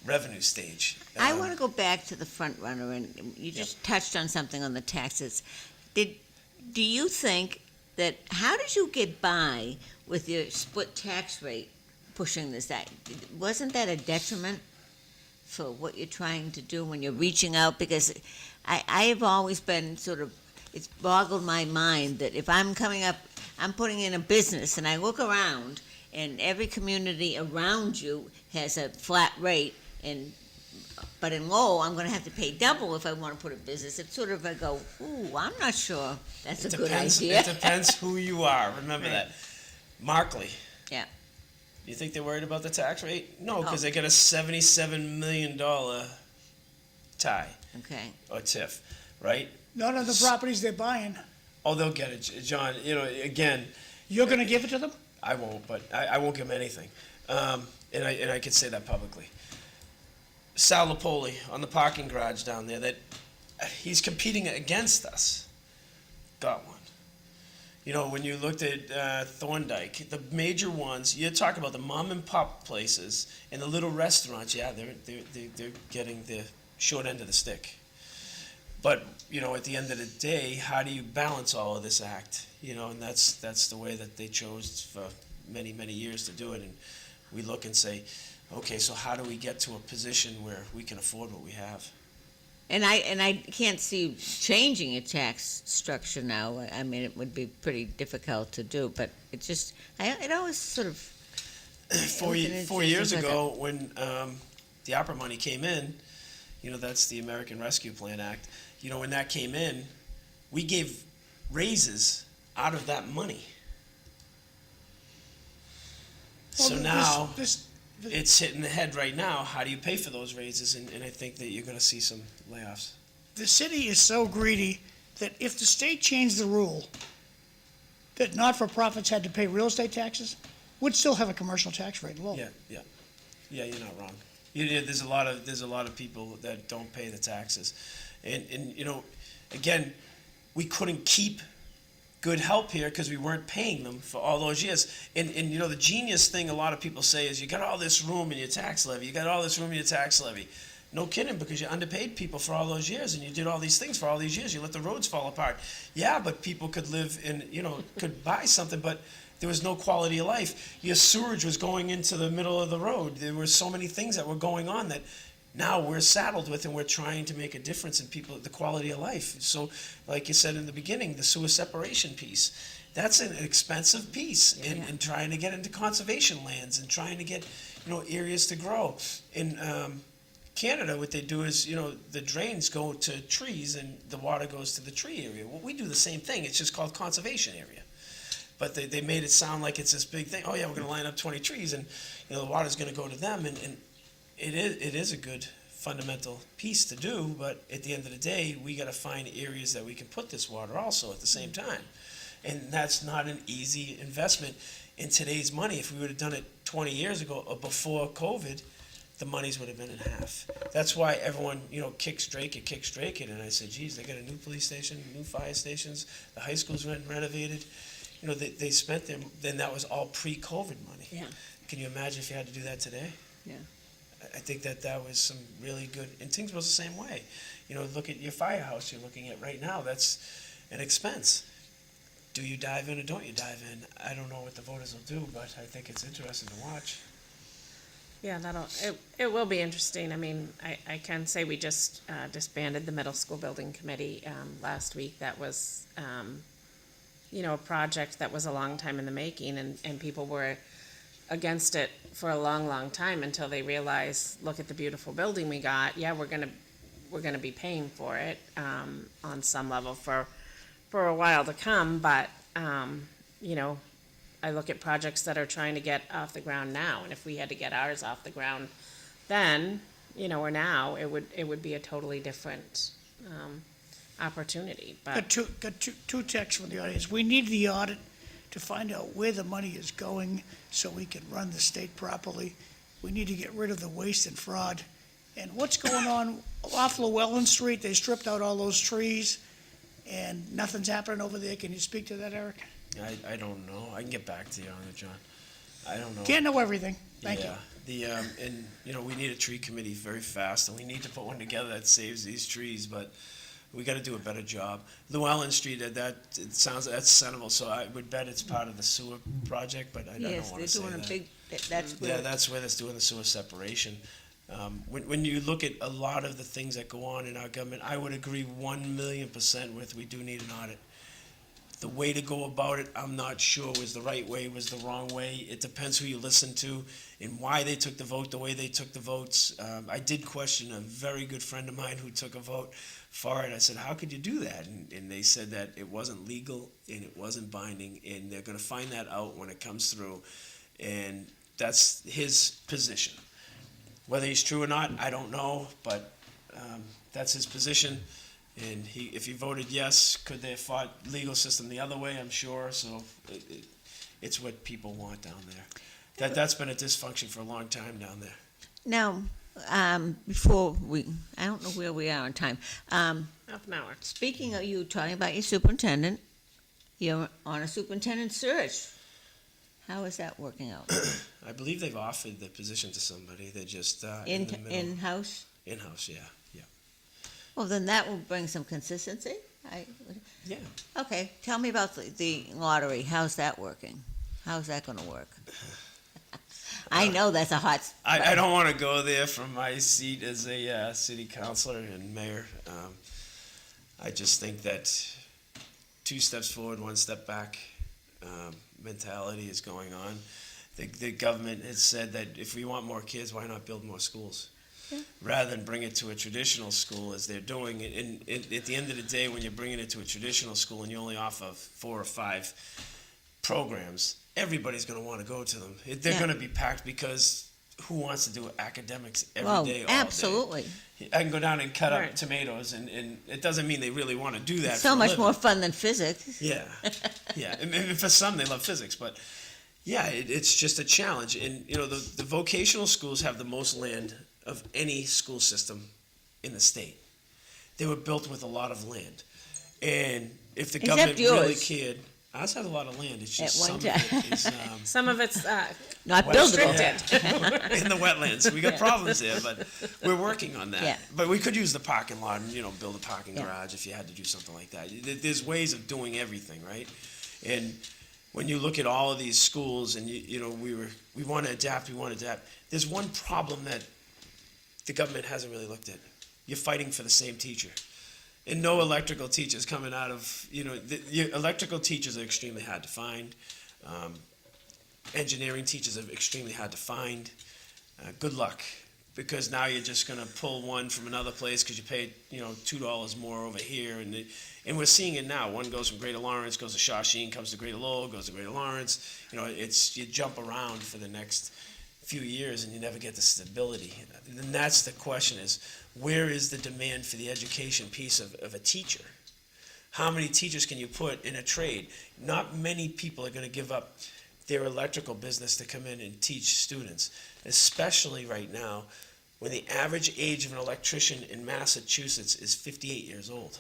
revenue stage. I want to go back to the front runner, and you just touched on something on the taxes. Do you think that, how did you get by with your split tax rate pushing this out? Wasn't that a detriment for what you're trying to do when you're reaching out? Because I have always been it's boggled my mind that if I'm coming up, I'm putting in a business, and I look around, and every community around you has a flat rate, but in Lowell, I'm going to have to pay double if I want to put a business. It's I go, ooh, I'm not sure that's a good idea. It depends who you are. Remember that. Markley. Yeah. You think they're worried about the tax rate? No, because Oh. they got a $77 million tie Okay. or TIF, right? Not on the properties they're buying. Oh, they'll get it, John. Again, You're going to give it to them? I won't, but I won't give them anything. And I can say that publicly. Sal Napoli on the parking garage down there, that he's competing against us, got one. When you looked at Thorndike, the major ones, you're talking about the mom and pop places and the little restaurants. Yeah, they're getting the short end of the stick. But at the end of the day, how do you balance all of this act? And that's the way that they chose for many years to do it. And we look and say, okay, so how do we get to a position where we can afford what we have? And I can't see changing your tax structure now. I mean, it would be pretty difficult to do, but it always Four years ago, when the opera money came in, that's the American Rescue Plan Act. When that came in, we gave raises out of that money. So now it's hitting the head right now. How do you pay for those raises? And I think that you're going to see some layoffs. The city is so greedy that if the state changed the rule that not-for-profits had to pay real estate taxes, we'd still have a commercial tax rate in Lowell. Yeah, you're not wrong. There's a lot of people that don't pay the taxes, and again, we couldn't keep good help here because we weren't paying them for all those years. And the genius thing a lot of people say is you got all this room in your tax levy. You got all this room in your tax levy. No kidding, because you underpaid people for all those years, and you did all these things for all these years. You let the roads fall apart. Yeah, but people could live in, could buy something, but there was no quality of life. Your sewage was going into the middle of the road. There were so many things that were going on that now we're saddled with, and we're trying to make a difference in people, the quality of life. So, like you said in the beginning, the sewer separation piece, that's an expensive piece in trying to get into conservation lands and trying to get, areas to grow. In Canada, what they do is, the drains go to trees and the water goes to the tree area. Well, we do the same thing. It's just called conservation area. But they made it sound like it's this big thing. Oh yeah, we're going to line up 20 trees, and the water's going to go to them, and it is a good fundamental piece to do. But at the end of the day, we got to find areas that we can put this water also at the same time, and that's not an easy investment in today's money. If we would have done it 20 years ago or before COVID, the monies would have been in half. That's why everyone, kicks Drake it. And I said, geez, they got a new police station, new fire stations, the high school's renovated. They spent them, then that was all pre-COVID money. Yeah. Can you imagine if you had to do that today? Yeah. I think that was some really good, and Tewksbury's the same way. Look at your firehouse you're looking at right now. That's an expense. Do you dive in or don't you dive in? I don't know what the voters will do, but I think it's interesting to watch. Yeah, it will be interesting. I mean, I can say we just disbanded the middle school building committee last week. That was, a project that was a long time in the making, and people were against it for a long, long time until they realized, look at the beautiful building we got. Yeah, we're gonna be paying for it on some level for a while to come, but I look at projects that are trying to get off the ground now, and if we had to get ours off the ground then, or now, it would be a totally different opportunity. But Got two texts from the audience. We need the audit to find out where the money is going so we can run the state properly. We need to get rid of the waste and fraud. And what's going on off Lowell Street? They stripped out all those trees and nothing's happening over there. Can you speak to that, Eric? I don't know. I can get back to you on it, John. I don't know. Can't know everything. Thank you. Yeah, we need a tree committee very fast, and we need to put one together that saves these trees, but we got to do a better job. Llewellyn Street, that's sensible, so I would bet it's part of the sewer project, but I don't want to say that. Yes, they're doing a big, that's where. Yeah, that's where that's doing the sewer separation. When you look at a lot of the things that go on in our government, I would agree 1,000,000% with we do need an audit. The way to go about it, I'm not sure was the right way, was the wrong way. It depends who you listen to and why they took the vote, the way they took the votes. I did question a very good friend of mine who took a vote for it. I said, how could you do that? And they said that it wasn't legal and it wasn't binding, and they're going to find that out when it comes through. And that's his position. Whether he's true or not, I don't know, but that's his position. And if he voted yes, could they have fought legal system the other way? I'm sure. So it's what people want down there. That's been a dysfunction for a long time down there. Now, I don't know where we are on time. half an hour. Speaking of you talking about your superintendent, you're on a superintendent search. How is that working out? I believe they've offered the position to somebody. They're just in the middle. In-house? In-house, yeah. Well, then that will bring some consistency. Yeah. Okay, tell me about the lottery. How's that working? How's that going to work? I know that's a hot. I don't want to go there from my seat as a city councilor and mayor. I just think that 2 steps forward, 1 step back mentality is going on. The government has said that if we want more kids, why not build more schools? Yeah. Rather than bring it to a traditional school as they're doing it. And at the end of the day, when you're bringing it to a traditional school and you only offer 4 or 5 programs, everybody's going to want to go to them. They're going to be packed because who wants to do academics every day, all absolutely. day? I can go down and cut up tomatoes, and it doesn't mean they really want to do that. So much more fun than physics. Yeah, yeah. And for some, they love physics, but yeah, it's just a challenge. And the vocational schools have the most land of any school system in the state. They were built with a lot of land, and if the government really cared. Ours has a lot of land. It's just some of it's not buildable. In the wetlands. We got problems there, but we're working on that. Yeah. But we could use the parking lot and build a parking garage if you had to do something like that. There's ways of doing everything, right? And when you look at all of these schools, and we want to adapt. There's one problem that the government hasn't really looked at. You're fighting for the same teacher. And no electrical teachers coming out of, electrical teachers are extremely hard to find. Engineering teachers are extremely hard to find. Good luck because now you're just going to pull one from another place because you paid, $2 more over here, and we're seeing it now. One goes from Greater Lawrence, goes to Shawshene, comes to Greater Lowell, goes to Greater Lawrence. You jump around for the next few years and you never get the stability. And that's the question: is where is the demand for the education piece of a teacher? How many teachers can you put in a trade? Not many people are going to give up their electrical business to come in and teach students, especially right now when the average age of an electrician in Massachusetts is 58 years old.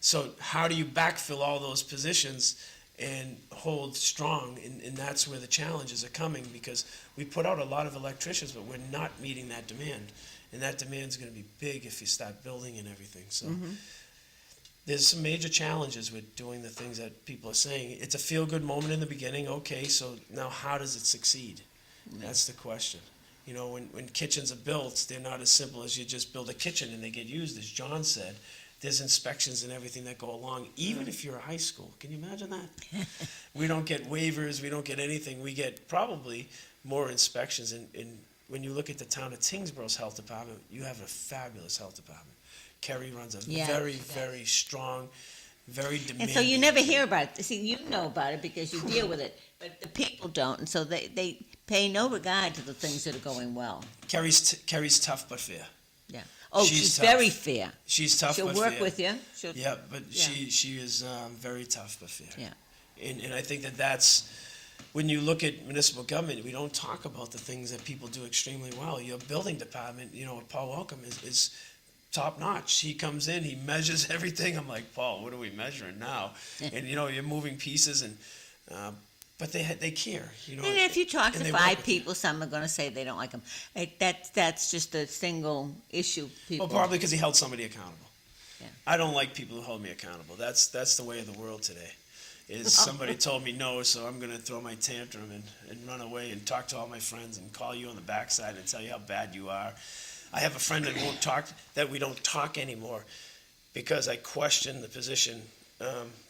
So how do you backfill all those positions and hold strong? And that's where the challenges are coming, because we put out a lot of electricians, but we're not meeting that demand. And that demand is going to be big if you start building and everything. So there's some major challenges with doing the things that people are saying. It's a feel-good moment in the beginning. Okay, so now how does it succeed? That's the question. When kitchens are built, they're not as simple as you just build a kitchen and they get used, as John said. There's inspections and everything that go along, even if you're a high school. Can you imagine that? We don't get waivers. We don't get anything. We get probably more inspections. And when you look at the town of Tingsborough's health department, you have a fabulous health department. Kerry runs a very, very strong, very demanding. And so you never hear about it. See, you know about it because you deal with it, but the people don't, and so they pay no regard to the things that are going well. Kerry's tough but fair. Yeah. Oh, she's tough. very fair. She's tough She'll but work fair. with you. Yeah, but Yeah. she is very tough but fair. Yeah. And I think that's, when you look at municipal government, we don't talk about the things that people do extremely well. Your building department, Paul Welcome is top notch. He comes in, he measures everything. I'm like, Paul, what are we measuring now? And you're moving pieces, and but they care. And if you talk and to they work 5 with people, some are going to say they don't like him. That's just a single issue. People. Well, probably because he held somebody accountable. Yeah. I don't like people who hold me accountable. That's the way of the world today. Is somebody told me no, so I'm going to throw my tantrum and run away and talk to all my friends and call you on the backside and tell you how bad you are. I have a friend that we don't talk anymore because I question the position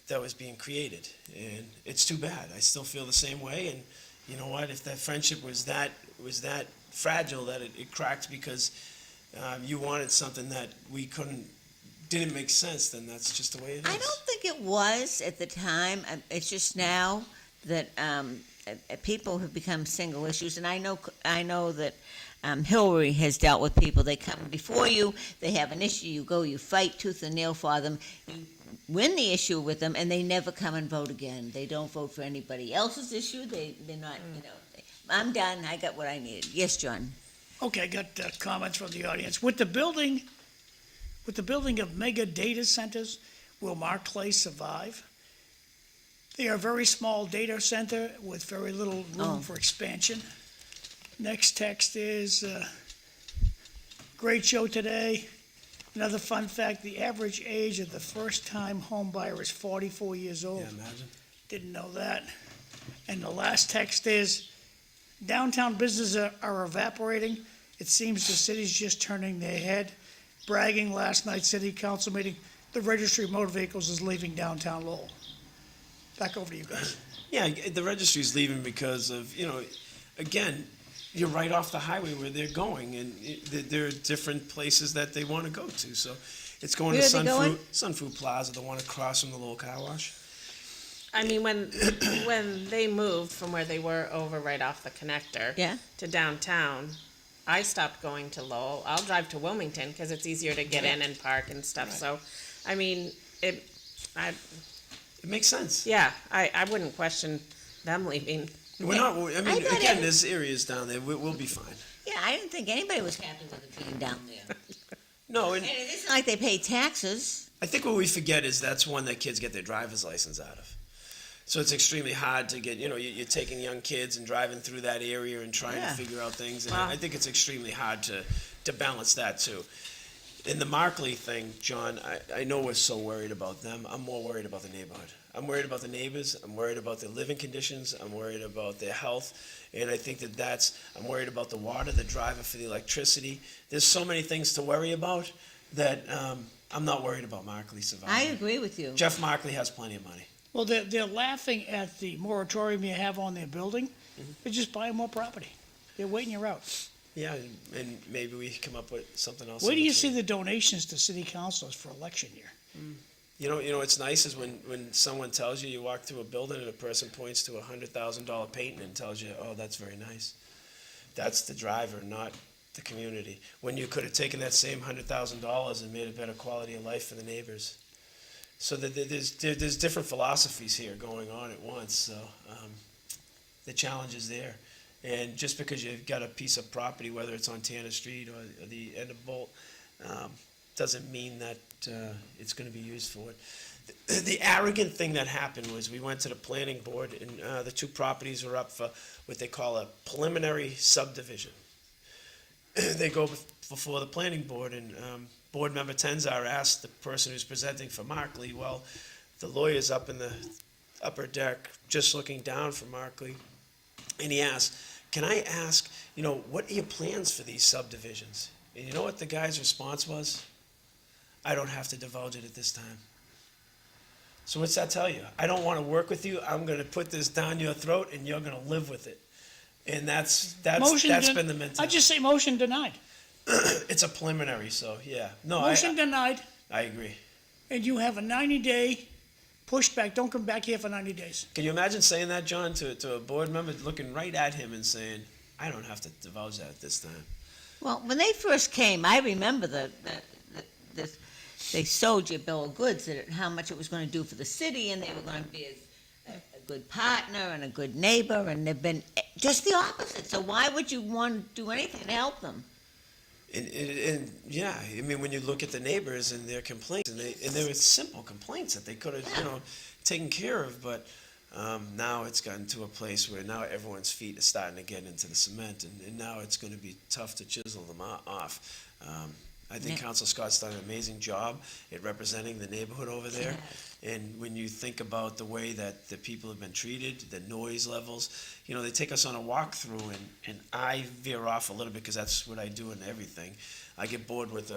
that was being created, and it's too bad. I still feel the same way, and you know what? If that friendship was that fragile that it cracked because you wanted something that didn't make sense, then that's just the way it is. I don't think it was at the time. It's just now that people have become single issues, and I know that Hillary has dealt with people. They come before you, they have an issue, you fight tooth and nail for them, you win the issue with them, and they never come and vote again. They don't vote for anybody else's issue. They're not, I'm done, I got what I needed. Yes, John? Okay, I got comments from the audience. With the building of mega data centers, will Mark Clay survive? They are a very small data center with very little room for expansion. Next text is, great show today. Another fun fact, the average age of the first-time home buyer is 44 years old. Yeah, imagine. Didn't know that. And the last text is, downtown businesses are evaporating. It seems the city's just turning their head. Bragging last night's city council meeting, the registry of motor vehicles is leaving downtown Lowell. Back over to you guys. Yeah, the registry's leaving because of, again, you're right off the highway where they're going, and there are different places that they want to go to. So it's going Where to are they going? Sun Food Plaza, the one across from the Lowell Car Wash. I mean, when they moved from where they were over right off the connector Yeah. to downtown, I stopped going to Lowell. I'll drive to Wilmington because it's easier to get in and park and stuff. Right. So, I mean, It makes sense. I wouldn't question them leaving. We're not. I mean, thought again, it- there's areas down there. We'll be fine. Yeah, I didn't think anybody was happy with it being down there. No, And it isn't like they pay taxes. I think what we forget is that's one that kids get their driver's license out of. So it's extremely hard to get, you're taking young kids and driving through that area and trying Yeah. to figure out things. And Wow. I think it's extremely hard to balance that too. In the Markley thing, John, I know we're so worried about them. I'm more worried about the neighborhood. I'm worried about the neighbors. I'm worried about their living conditions. I'm worried about their health. And I think I'm worried about the water, the driver for the electricity. There's so many things to worry about that I'm not worried about Markley surviving. I agree with you. Jeff Markley has plenty of money. Well, they're laughing at the moratorium you have on their building. They're just buying more property. They're waiting you out. Yeah, and maybe we come up with something else. Where in do you between. see the donations to city councilors for election year? You know, what's nice is when someone tells you, you walk through a building and a person points to a $100,000 painting and tells you, oh, that's very nice. That's the driver, not the community. When you could have taken that same $100,000 and made a better quality of life for the neighbors. So that there's different philosophies here going on at once. So the challenge is there. And just because you've got a piece of property, whether it's on Tanner Street or the end of Bolt, doesn't mean that it's going to be used for it. The arrogant thing that happened was we went to the planning board and the two properties were up for what they call a preliminary subdivision. They go before the planning board and board member Tenzar asked the person who's presenting for Markley, well, the lawyer's up in the upper deck just looking down from Markley, and he asked, can I ask, what are your plans for these subdivisions? And you know what the guy's response was? I don't have to divulge it at this time. So what's that tell you? I don't want to work with you. I'm going to put this down your throat, and you're going to live with it. And that's been the mentality. I just say motion denied. It's a preliminary, so yeah. No, Motion denied, I agree. and you have a 90-day pushback. Don't come back here for 90 days. Can you imagine saying that, John, to a board member, looking right at him and saying, I don't have to divulge that at this time? Well, when they first came, I remember they sold you a bill of goods, that how much it was going to do for the city, and they were going to be a good partner and a good neighbor, and they've been just the opposite. So why would you want to do anything to help them? And yeah, I mean, when you look at the neighbors and their complaints, and there were simple complaints that they could have, taken care of, but now it's gotten to a place where now everyone's feet are starting to get into the cement, and now it's going to be tough to chisel them off. I think Council Scott's done an amazing job at representing the neighborhood over there. And when you think about the way that the people have been treated, the noise levels, they take us on a walkthrough, and I veer off a little bit because that's what I do in everything. I get bored with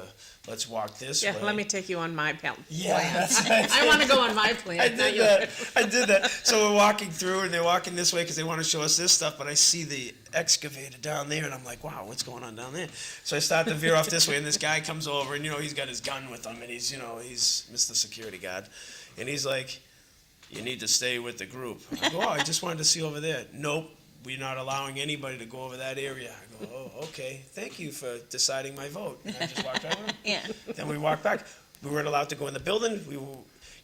let's walk this way. Yeah, let me take you on my plan. Yeah, I want to go on my plan. I did that. So we're walking through, and they're walking this way because they want to show us this stuff, but I see the excavator down there, and I'm like, wow, what's going on down there? So I start to veer off this way, and this guy comes over, and, he's got his gun with him, and he's Mr. Security Guard. And he's like, you need to stay with the group. I go, I just wanted to see over there. Nope, we're not allowing anybody to go over that area. I go, oh, okay, thank you for deciding my vote. And I just walked right over. Yeah. Then we walked back. We weren't allowed to go in the building.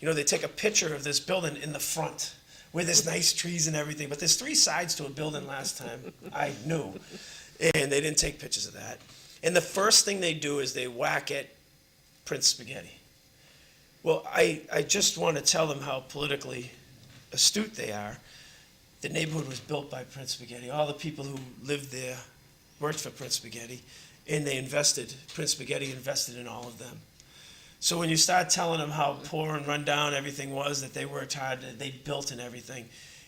They take a picture of this building in the front where there's nice trees and everything. But there's 3 sides to a building last time, I knew. And they didn't take pictures of that. And the first thing they do is they whack at Prince Spaghetti. Well, I just want to tell them how politically astute they are. The neighborhood was built by Prince Spaghetti. All the people who lived there worked for Prince Spaghetti, and Prince Spaghetti invested in all of them. So when you start telling them how poor and run down everything was, that they worked hard, that they built and everything,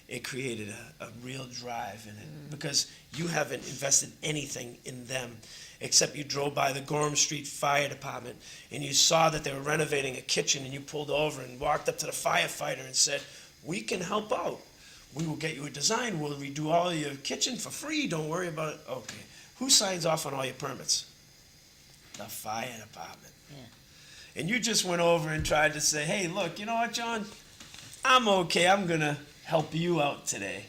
it created a real drive in it, because you haven't invested anything in them, except you drove by the Gorham Street Fire Department and you saw that they were renovating a kitchen, and you pulled over and walked up to the firefighter and said, we can help out. We will get you a design. We'll redo all your kitchen for free. Don't worry about it. Okay. Who signs off on all your permits? The fire department. Yeah. And you just went over and tried to say, hey, look, you know what, John? I'm okay. I'm going to help you out today.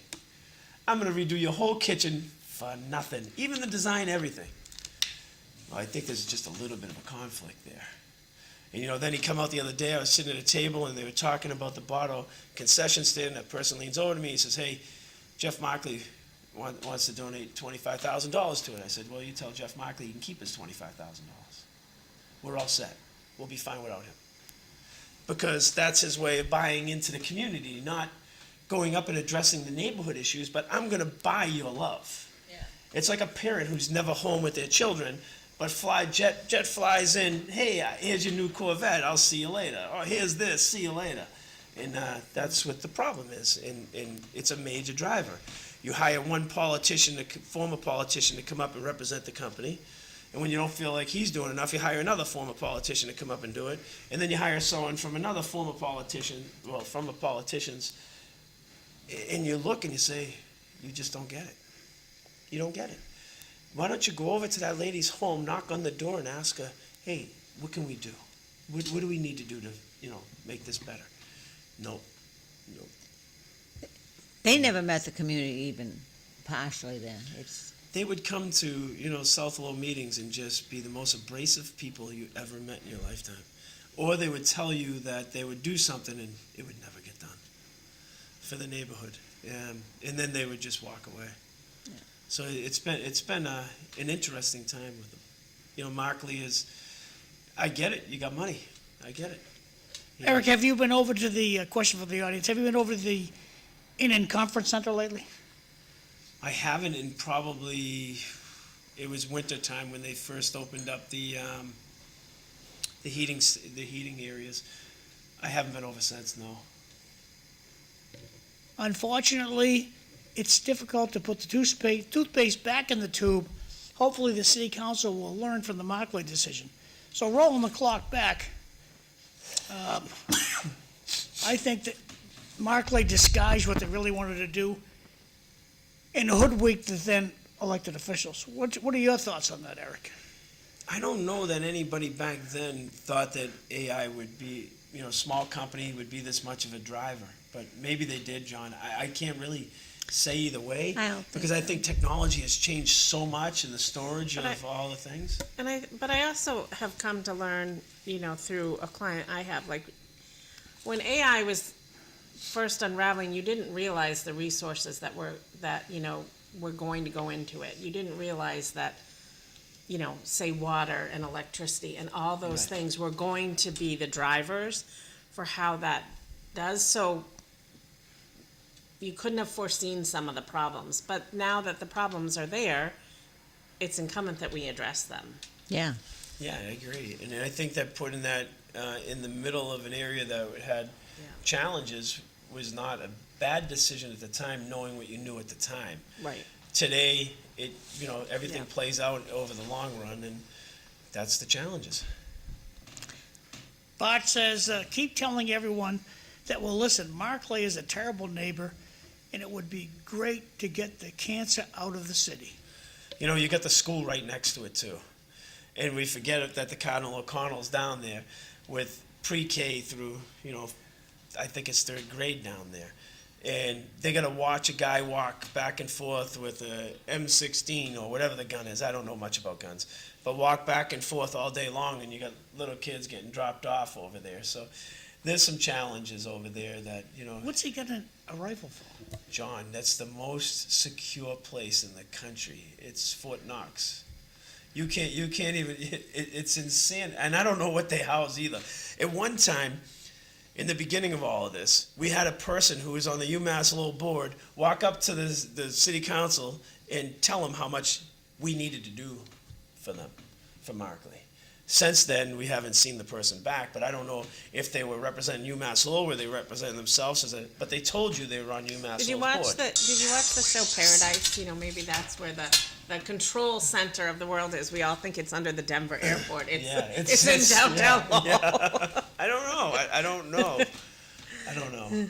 I'm going to redo your whole kitchen for nothing. Even the design, everything. Well, I think there's just a little bit of a conflict there. And, then he come out the other day, I was sitting at a table, and they were talking about the Bottle concession stand, and that person leans over to me, he says, hey, Jeff Markley wants to donate $25,000 to it. I said, well, you tell Jeff Markley he can keep his $25,000. We're all set. We'll be fine without him. Because that's his way of buying into the community, not going up and addressing the neighborhood issues, but I'm going to buy your love. Yeah. It's like a parent who's never home with their children, but jet flies in, hey, here's your new Corvette, I'll see you later. Or here's this, see you later. And that's what the problem is, and it's a major driver. You hire one former politician to come up and represent the company, and when you don't feel like he's doing enough, you hire another former politician to come up and do it, and then you hire someone from another former politician, from the politicians, and you look and you say, you just don't get it. You don't get it. why don't you go over to that lady's home, knock on the door, and ask her, hey, what can we do? What do we need to do to, make this better? Nope. They never met the community even partially then. They would come to, South Lowell meetings and just be the most abrasive people you ever met in your lifetime. Or they would tell you that they would do something and it would never get done for the neighborhood. And then they would just walk away. Yeah. So it's been an interesting time with them. Markley is, I get it, you got money. I get it. Eric, have you been over to the, question for the audience, have you been over to the Inn and Conference Center lately? I haven't in probably, it was winter time when they first opened up the heating areas. I haven't been over since, no. Unfortunately, it's difficult to put the toothpaste back in the tube. Hopefully, the city council will learn from the Markley decision. So rolling the clock back, I think that Markley disguised what they really wanted to do and hoodwinked the then elected officials. What are your thoughts on that, Eric? I don't know that anybody back then thought that AI would be, small company would be this much of a driver. But maybe they did, John. I can't really say either way. I don't think because I think technology has changed so much in the storage of all the things. But I also have come to learn, through a client I have, like, when AI was first unraveling, you didn't realize the resources that were going to go into it. You didn't realize that, say water and electricity and all those Right. things were going to be the drivers for how that does. So you couldn't have foreseen some of the problems. But now that the problems are there, it's incumbent that we address them. Yeah. Yeah, I agree. And I think that putting that in the middle of an area that had challenges was not a bad decision at the time, knowing what you knew at the time. Right. Today, everything Yeah. plays out over the long run, and that's the challenges. Bart says, keep telling everyone that will listen. Markley is a terrible neighbor, and it would be great to get the cancer out of the city. You got the school right next to it, too. And we forget that the Cardinal O'Connell's down there with pre-K through, I think it's third grade down there. And they got to watch a guy walk back and forth with a M16 or whatever the gun is. I don't know much about guns. But walk back and forth all day long, and you got little kids getting dropped off over there. So there's some challenges over there that, What's he got a rifle for? John, that's the most secure place in the country. It's Fort Knox. You can't even, it's insane. And I don't know what they house either. At one time, in the beginning of all of this, we had a person who was on the UMass Lowell board walk up to the city council and tell them how much we needed to do for them, for Markley. Since then, we haven't seen the person back, but I don't know if they were representing UMass Lowell or they represented themselves but they told you they were on UMass Did you Lowell's watch board. Did you watch the show Paradise? Maybe that's where the control center of the world is. We all think it's under the Denver airport. It's in downtown Lowell. Yeah. I don't know. I don't know. I don't know.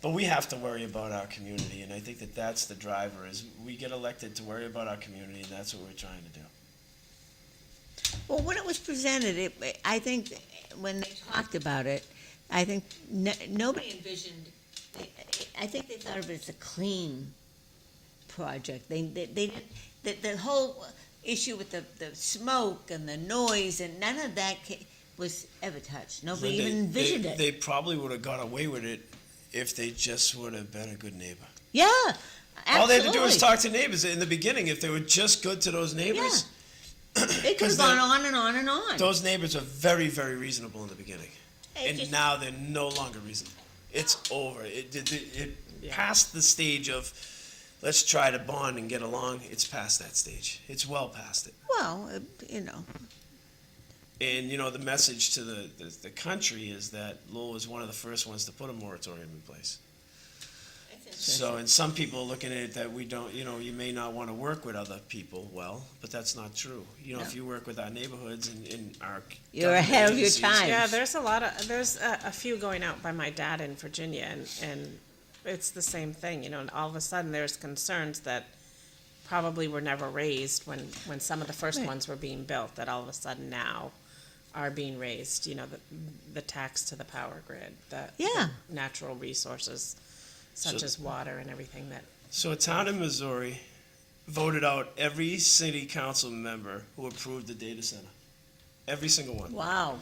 But we have to worry about our community, and I think that's the driver. Is we get elected to worry about our community, and that's what we're trying to do. Well, when it was presented, I think when they talked about it, I think nobody envisioned. I think they thought of it as a clean project. They didn't. The whole issue with the smoke and the noise and none of that was ever touched. Nobody even envisioned it. They probably would have got away with it if they just would have been a good neighbor. Yeah, absolutely. All they had to do was talk to neighbors in the beginning. If they were just good to those neighbors. Yeah. It could have gone on and on and on. Those neighbors are very, very reasonable in the beginning. And just- now they're no longer reasonable. It's over. It passed the stage of let's try to bond and get along. It's past that stage. It's well past it. Well, And, the message to the country is that Lowell was one of the first ones to put a moratorium in place. So, and some people are looking at it that we don't, you may not want to work with other people well, but that's not true. If you work with our neighborhoods and our You're ahead of your agencies- time. Yeah, there's a few going out by my dad in Virginia, and it's the same thing, and all of a sudden there's concerns that probably were never raised when some of the first Right. ones were being built, that all of a sudden now are being raised, you know, the tax to the power grid, Yeah. the natural resources such So- as water and everything that, So a town in Missouri voted out every city council member who approved the data center. Every single one. Wow,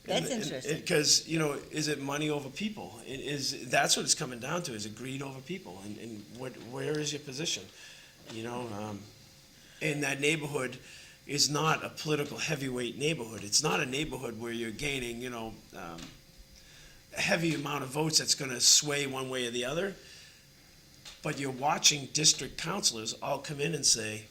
that's interesting. Because, you know, is it money over people? That's what it's coming down to, is it greed over people? And where is your position? You know, and that neighborhood is not a political heavyweight neighborhood. It's not a neighborhood where you're gaining, you know, a heavy amount of votes that's gonna sway one way or the other. But you're watching district councilors all come in and say,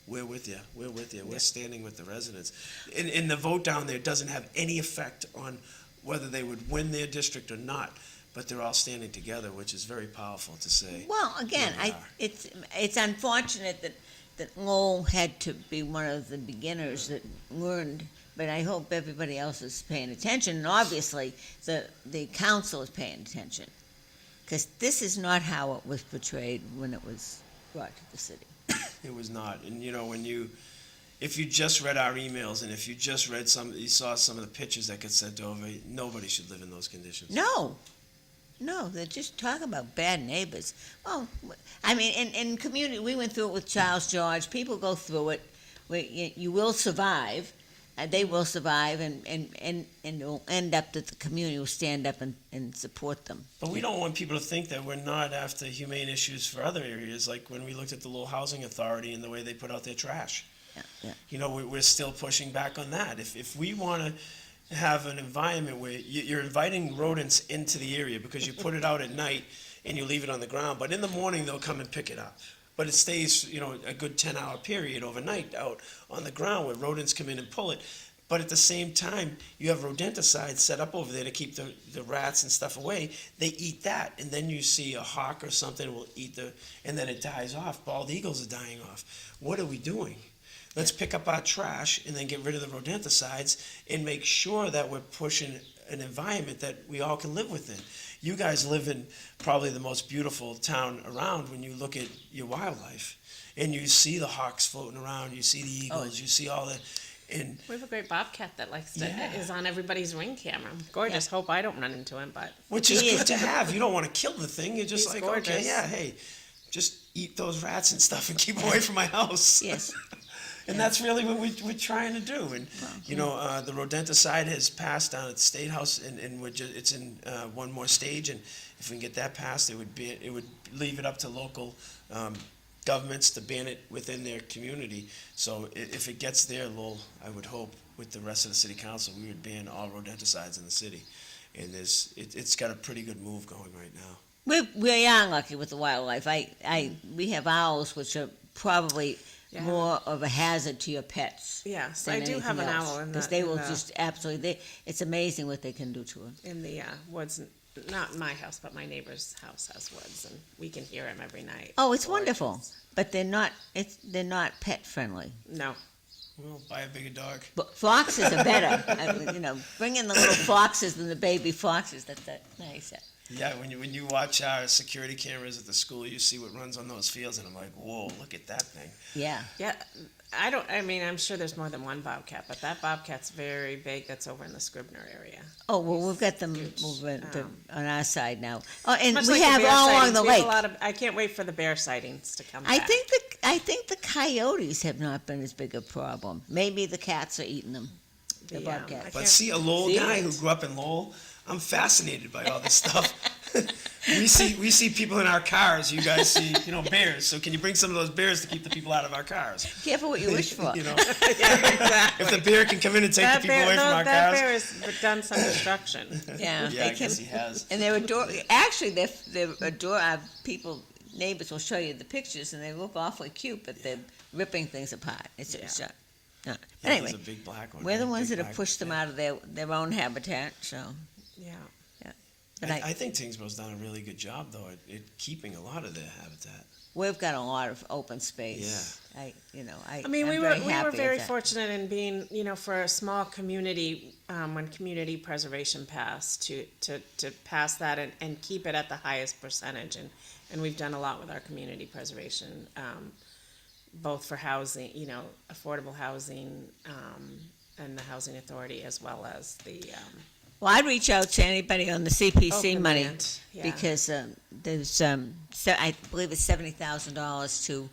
we're with you, we're standing with the residents. And the vote down there doesn't have any effect on whether they would win their district or not, but they're all standing together, which is very powerful to say. Well, again, Here we are. it's unfortunate that Lowell had to be one of the beginners that learned, but I hope everybody else is paying attention, and obviously, the council is paying attention. Because this is not how it was portrayed when it was brought to the city. It was not. And, you know, if you just read our emails and if you just read you saw some of the pictures that get sent over, nobody should live in those conditions. No, they're just talking about bad neighbors. Well, I mean, in community, we went through it with Charles George. People go through it. You will survive. They will survive, and it will end up that the community will stand up and support them. But we don't want people to think that we're not after humane issues for other areas, like when we looked at the Lowell Housing Authority and the way they put out their trash. Yeah. You know, we're still pushing back on that. If we want to have an environment where you're inviting rodents into the area because you put it out at night and you leave it on the ground, but in the morning they'll come and pick it up. But it stays, you know, a good 10-hour period overnight out on the ground where rodents come in and pull it. But at the same time, you have rodenticides set up over there to keep the rats and stuff away. They eat that, and then you see a hawk or something will eat and then it dies off. Bald eagles are dying off. What are we doing? Let's pick up our trash and then get rid of the rodenticides and make sure that we're pushing an environment that we all can live within. You guys live in probably the most beautiful town around when you look at your wildlife. And you see the hawks floating around, you see the eagles, you see all the, and we have a great bobcat that Yeah. is on everybody's ring camera. Gorgeous, hope I don't run into him, but. which is good to have. You don't want to kill the thing. You're just He's like, gorgeous. okay, yeah, hey, just eat those rats and stuff and keep away from my house. Yes. And that's really what we're trying to do. And, you know, the rodenticide has passed down at the State House, and it's in one more stage. And if we can get that passed, it would leave it up to local governments to ban it within their community. So if it gets there, Lowell, I would hope, with the rest of the city council, we would ban all rodenticides in the city. And it's got a pretty good move going right now. We are lucky with the wildlife. We have owls, which are probably Yeah. more of a hazard to your pets. Yes, than I do have an anything else, owl in because the, they in will the- just absolutely. It's amazing what they can do to them. in the woods, not my house, but my neighbor's house has woods, and we can hear him every night. Oh, it's Gorgeous. wonderful, but they're not pet friendly. No, Well, buy a bigger dog. But foxes are better. Bring in the little foxes than the baby foxes. That's nice. Yeah, when you watch our security cameras at the school, you see what runs on those fields, and I'm like, whoa, look at that thing. Yeah. yeah, I'm sure there's more than one bobcat, but that bobcat's very big. That's over in the Scribner area. Oh well, we've got them Huge. over on our side now. Oh, and Much we like the have bear all along sightings, the we have lake. a lot of. I can't wait for the bear sightings to come I back. think the coyotes have not been as big a problem. Maybe the cats are eating them. The The, bobcats. I But can't- see, a Lowell See? guy who grew up in Lowell, I'm fascinated by all this stuff. we see people in our cars. You guys see, bears. So can you bring some of those bears to keep the people out of our cars? Careful what you wish for. You know, yeah, exactly. if the bear can come in and take the people away from our that cars. bear has done some destruction. Yeah, Yeah, I they guess can. he has. And they're actually they're neighbors will show you the pictures, and they look awfully cute, but they're ripping things apart. It's Yeah. no. Yeah, Anyway, there's a big black one. we're the right? ones Big that have black- pushed them yeah. out of their own habitat. So, Yeah. but I think Tingsboro's done a really good job, though, at keeping a lot of their habitat. we've got a lot of open space. Yeah. I mean, I'm we very were happy with very that. fortunate in being, for a small community, when community preservation passed, to pass that and keep it at the highest percentage, and we've done a lot with our community preservation both for housing, affordable housing, and the Housing Authority, as well as the, Well, I'd reach out to anybody on the CPC Open money, land, yeah. because there's, I believe it's $70,000 to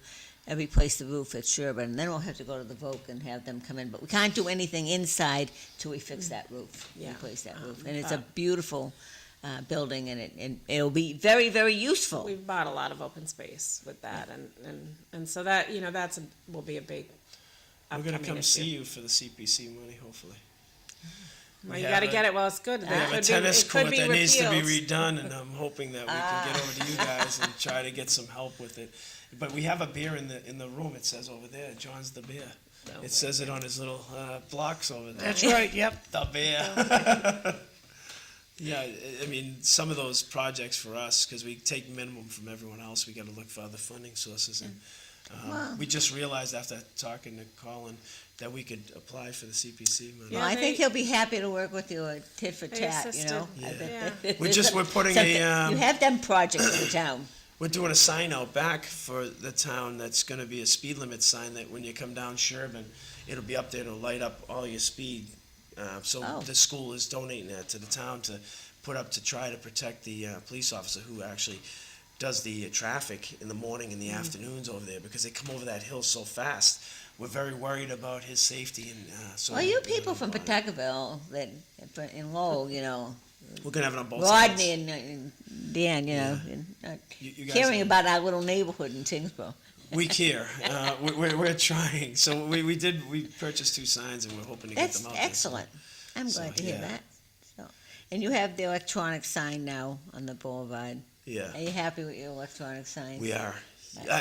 replace the roof at Sherburne, and then we'll have to go to the VOC and have them come in, but we can't do anything inside till we fix that roof, Yeah. replace that roof. And it's a beautiful building, and it'll be very, very useful. we've bought a lot of open space with that, and so that, will be a big We're upcoming gonna come issue. see you for the CPC money, hopefully. Well, We you have gotta a- get it while it's good. We have a It tennis could court be that needs to be repealed. redone, and I'm hoping that we can get over to you guys and try to get some help with it. But we have a beer in the room, it says over there, John's the beer. It says it on his little blocks over there. That's right, yep. The beer. Yeah, I mean, some of those projects for us, because we take minimum from everyone else, we gotta look for other funding sources. And we just realized after talking to Colin that we could apply for the CPC money. Yeah, Well, I think they- he'll be happy to work with you, tit for They tat, assisted. Yeah. We're We're putting a, You have them projects in the town. we're doing a sign out back for the town that's gonna be a speed limit sign that when you come down Sherburne, it'll be up there to light up all your speed. So Oh. the school is donating that to the town to put up to try to protect the police officer who actually does the traffic in the morning and the afternoons over there, because they come over that hill so fast. We're very worried about his safety, and so. Well, you we're people gonna from go on it. Pawtuckaville, that, in Lowell, We're gonna have it on both sides. Rodney and Dan, and not You guys caring have- about our little neighborhood in Tingsboro. We care. We're trying. So we purchased 2 signs, and we're hoping to get That's them out there. excellent. I'm So, glad to hear yeah. that. So, and you have the electronic sign now on the boulevard. Are Yeah, you happy with your electronic sign? we are.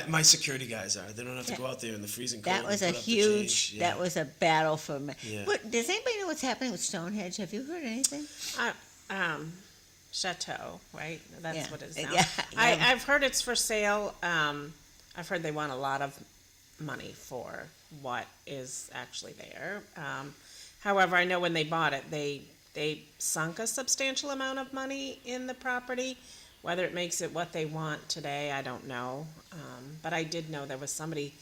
My security guys are. They don't have to go out there in the freezing cold. That was and a put up the huge, change. that Yeah. was a battle for me. Yeah. What, does anybody know what's happening with Stonehenge? Have you heard anything? Chateau, right? Yeah. That's what it is now. Yeah. I've heard it's for sale. I've heard they want a lot of money for what is actually there. However, I know when they bought it, they sunk a substantial amount of money in the property. Whether it makes it what they want today, I don't know. But I did know there was somebody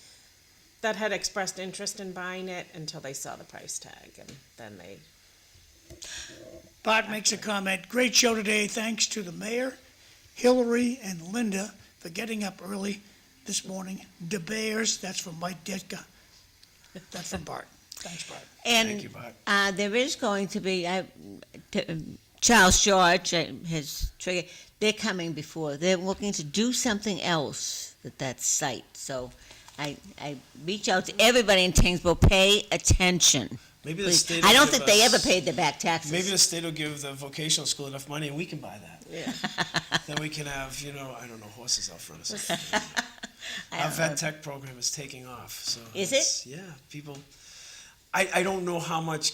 that had expressed interest in buying it until they saw the price tag, and then they. Bart makes a comment, great show today, thanks to the mayor, Hillary and Linda for getting up early this morning. The Bears, that's from Mike Ditka. That's from Bart. Thanks, Bart. Thank you, And Bart. there is going to be, Charles George has triggered, they're coming before. They're looking to do something else at that site. So I reach out to everybody in Tingsboro, pay attention. Maybe the Please. state. I will don't give think they us- ever paid their back taxes. Maybe the state will give the vocational school enough money, and we can buy that. Yeah. Then we can have, I don't know, horses out front or something. I Our don't know. vet tech program is taking off. So Is it's- Yeah, people. I don't know how much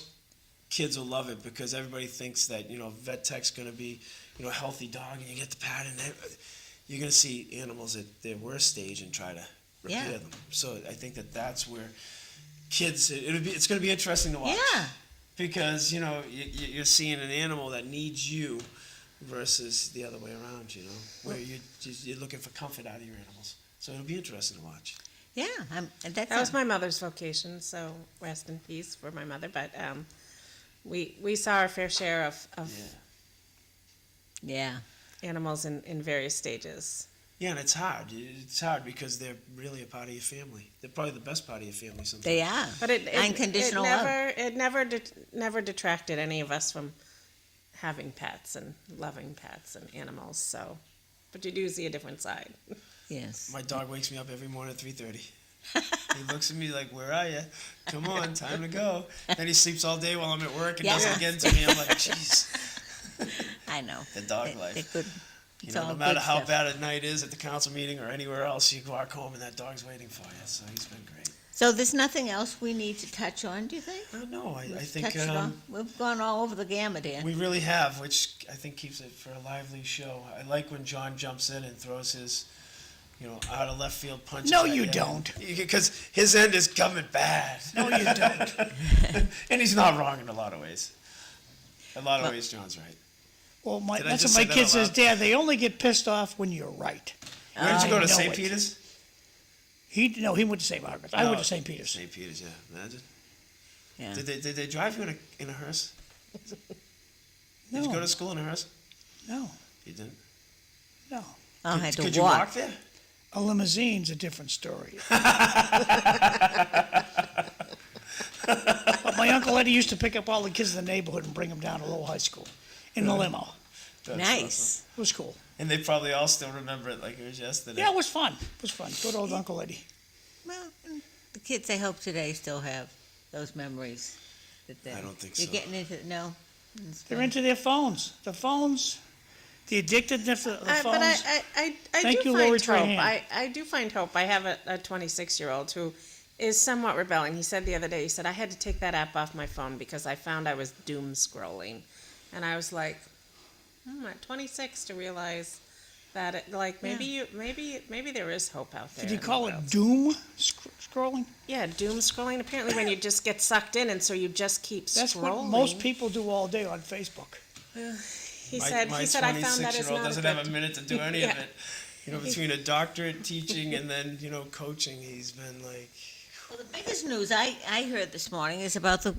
kids will love it, because everybody thinks that vet tech's going to be a healthy dog, and you get the pat, and you're going to see animals at their worst stage and try to repair Yeah. them. So I think that's where kids. It's going to be interesting to watch. Yeah. Because you're seeing an animal that needs you versus the other way around. Where you're looking for comfort out of your animals. So it'll be interesting to watch. Yeah, that's That was my mother's vocation, so rest in peace for my mother. But we saw our fair share of yeah. animals in various stages. Yeah, and it's hard. It's hard because they're really a part of your family. They're probably the best part of your family sometimes. They are. But it Unconditional love. never detracted any of us from having pets and loving pets and animals. So, but you do see a different side. Yes. My dog wakes me up every morning at 3:30. He looks at me like, "Where are you? Come on, time to go." Then he sleeps all day while I'm at work and does Yeah. it again to me. I'm like, "Jeez." I know. The dog They life. could. It's all No matter good how stuff. bad a night is at the council meeting or anywhere else, you walk home and that dog's waiting for you. So he's been great. So there's nothing else we need to touch on, do you think? No, I We've think touched it on. We've gone all over the gamut here. we really have, which I think keeps it for a lively show. I like when John jumps in and throws his, out of left field punches. No, at you don't. Because his end is coming bad. No, you don't. And he's not wrong in a lot of ways. A lot of ways, John's right. Well, Did I that's just what say my that kid out says, loud? Dad, they only get pissed off when you're right. Where did you go to know St. it. Peter's? He went to St. Margaret's. I went Oh, to St. Peter's. St. Peter's, yeah. Imagine. Yeah. Did they drive you in a hearse? Did you go No, to school in a hearse? no, You didn't. no. I had to Could you walk. walk there? A limousine's a different story. But my Uncle Eddie used to pick up all the kids in the neighborhood and bring them down to Lowell High School in the limo. That's Nice. It was cool. awesome. And they probably all still remember it like it was yesterday. Yeah, it was fun. It was fun. Good old Uncle Eddie. Well, the kids, I hope today still have those memories. I don't think You're so. getting into, no? They're into their phones. The phones, the addictedness of the But phones. I Thank do you, find Lori hope. Trahan. I do find hope. I have a 26-year-old who is somewhat rebelling. He said the other day, he said, I had to take that app off my phone because I found I was doom scrolling. And I was like, I'm at 26 to realize that, maybe there is hope out there. Did you in the call it world. doom scrolling? Yeah, doom scrolling. Apparently when you just get sucked in and so you just keep That's scrolling. what most people do all day on Facebook. He My said, I found that is 26-year-old not doesn't good. have a minute to do any of Yeah. it. You know, between a doctorate, teaching, and then, coaching, he's been like, Well, the biggest news I heard this morning is about the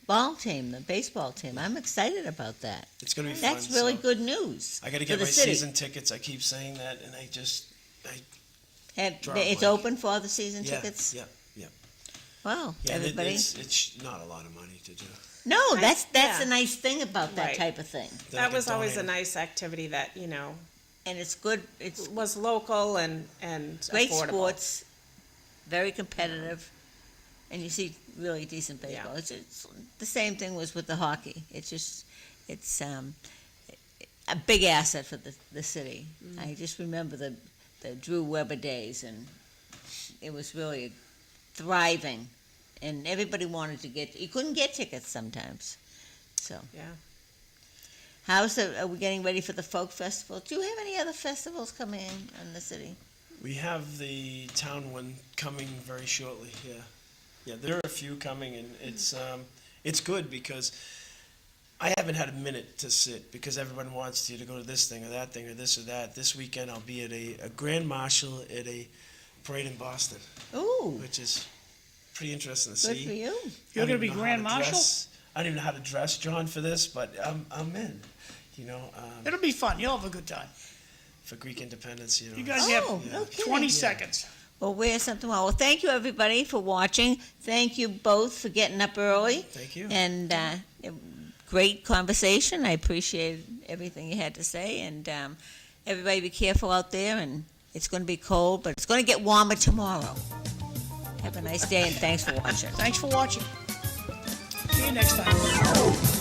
ball team, the baseball team. I'm excited about that. it's going to be fun. That's really so good news. I got to for get the my city. season tickets. I keep saying that, and Draw a It's blank. open for all the season yeah, tickets? yeah. Wow, Yeah, everybody. it's not a lot of money to do. No, that's yeah. the nice thing about that Right. type of thing. Then I That can was always a donate 'em. nice activity that, And it's good, it's was local and great affordable. sports, very competitive, and you see really decent Yeah. baseball. It's the same thing was with the hockey. It's a big asset for the city. I just remember the Drew Weber days, and it was really thriving, and everybody wanted to get. You couldn't get tickets sometimes, so. Yeah. Are we getting ready for the folk festival? Do you have any other festivals coming in the city? We have the town one coming very shortly. Yeah, there are a few coming, and it's good because I haven't had a minute to sit because everyone wants you to go to this thing or that thing or this or that. This weekend I'll be at a grand marshal at a parade in Boston, Ooh, which is pretty interesting to good see. for you. You're I don't going to be even know how Grand to Marshal? dress. I don't even know how to dress, John, for this, but I'm in. It'll be fun. You'll have a good time. For Greek independence, You guys Oh, have no kidding. 20 seconds. Well, wear something well. Well, thank you, everybody, for watching. Thank you both for getting up early. Thank you. And great conversation. I appreciate everything you had to say. And everybody be careful out there. And it's going to be cold, but it's going to get warmer tomorrow. Have a nice day, and thanks for watching. Thanks for watching. See you next time.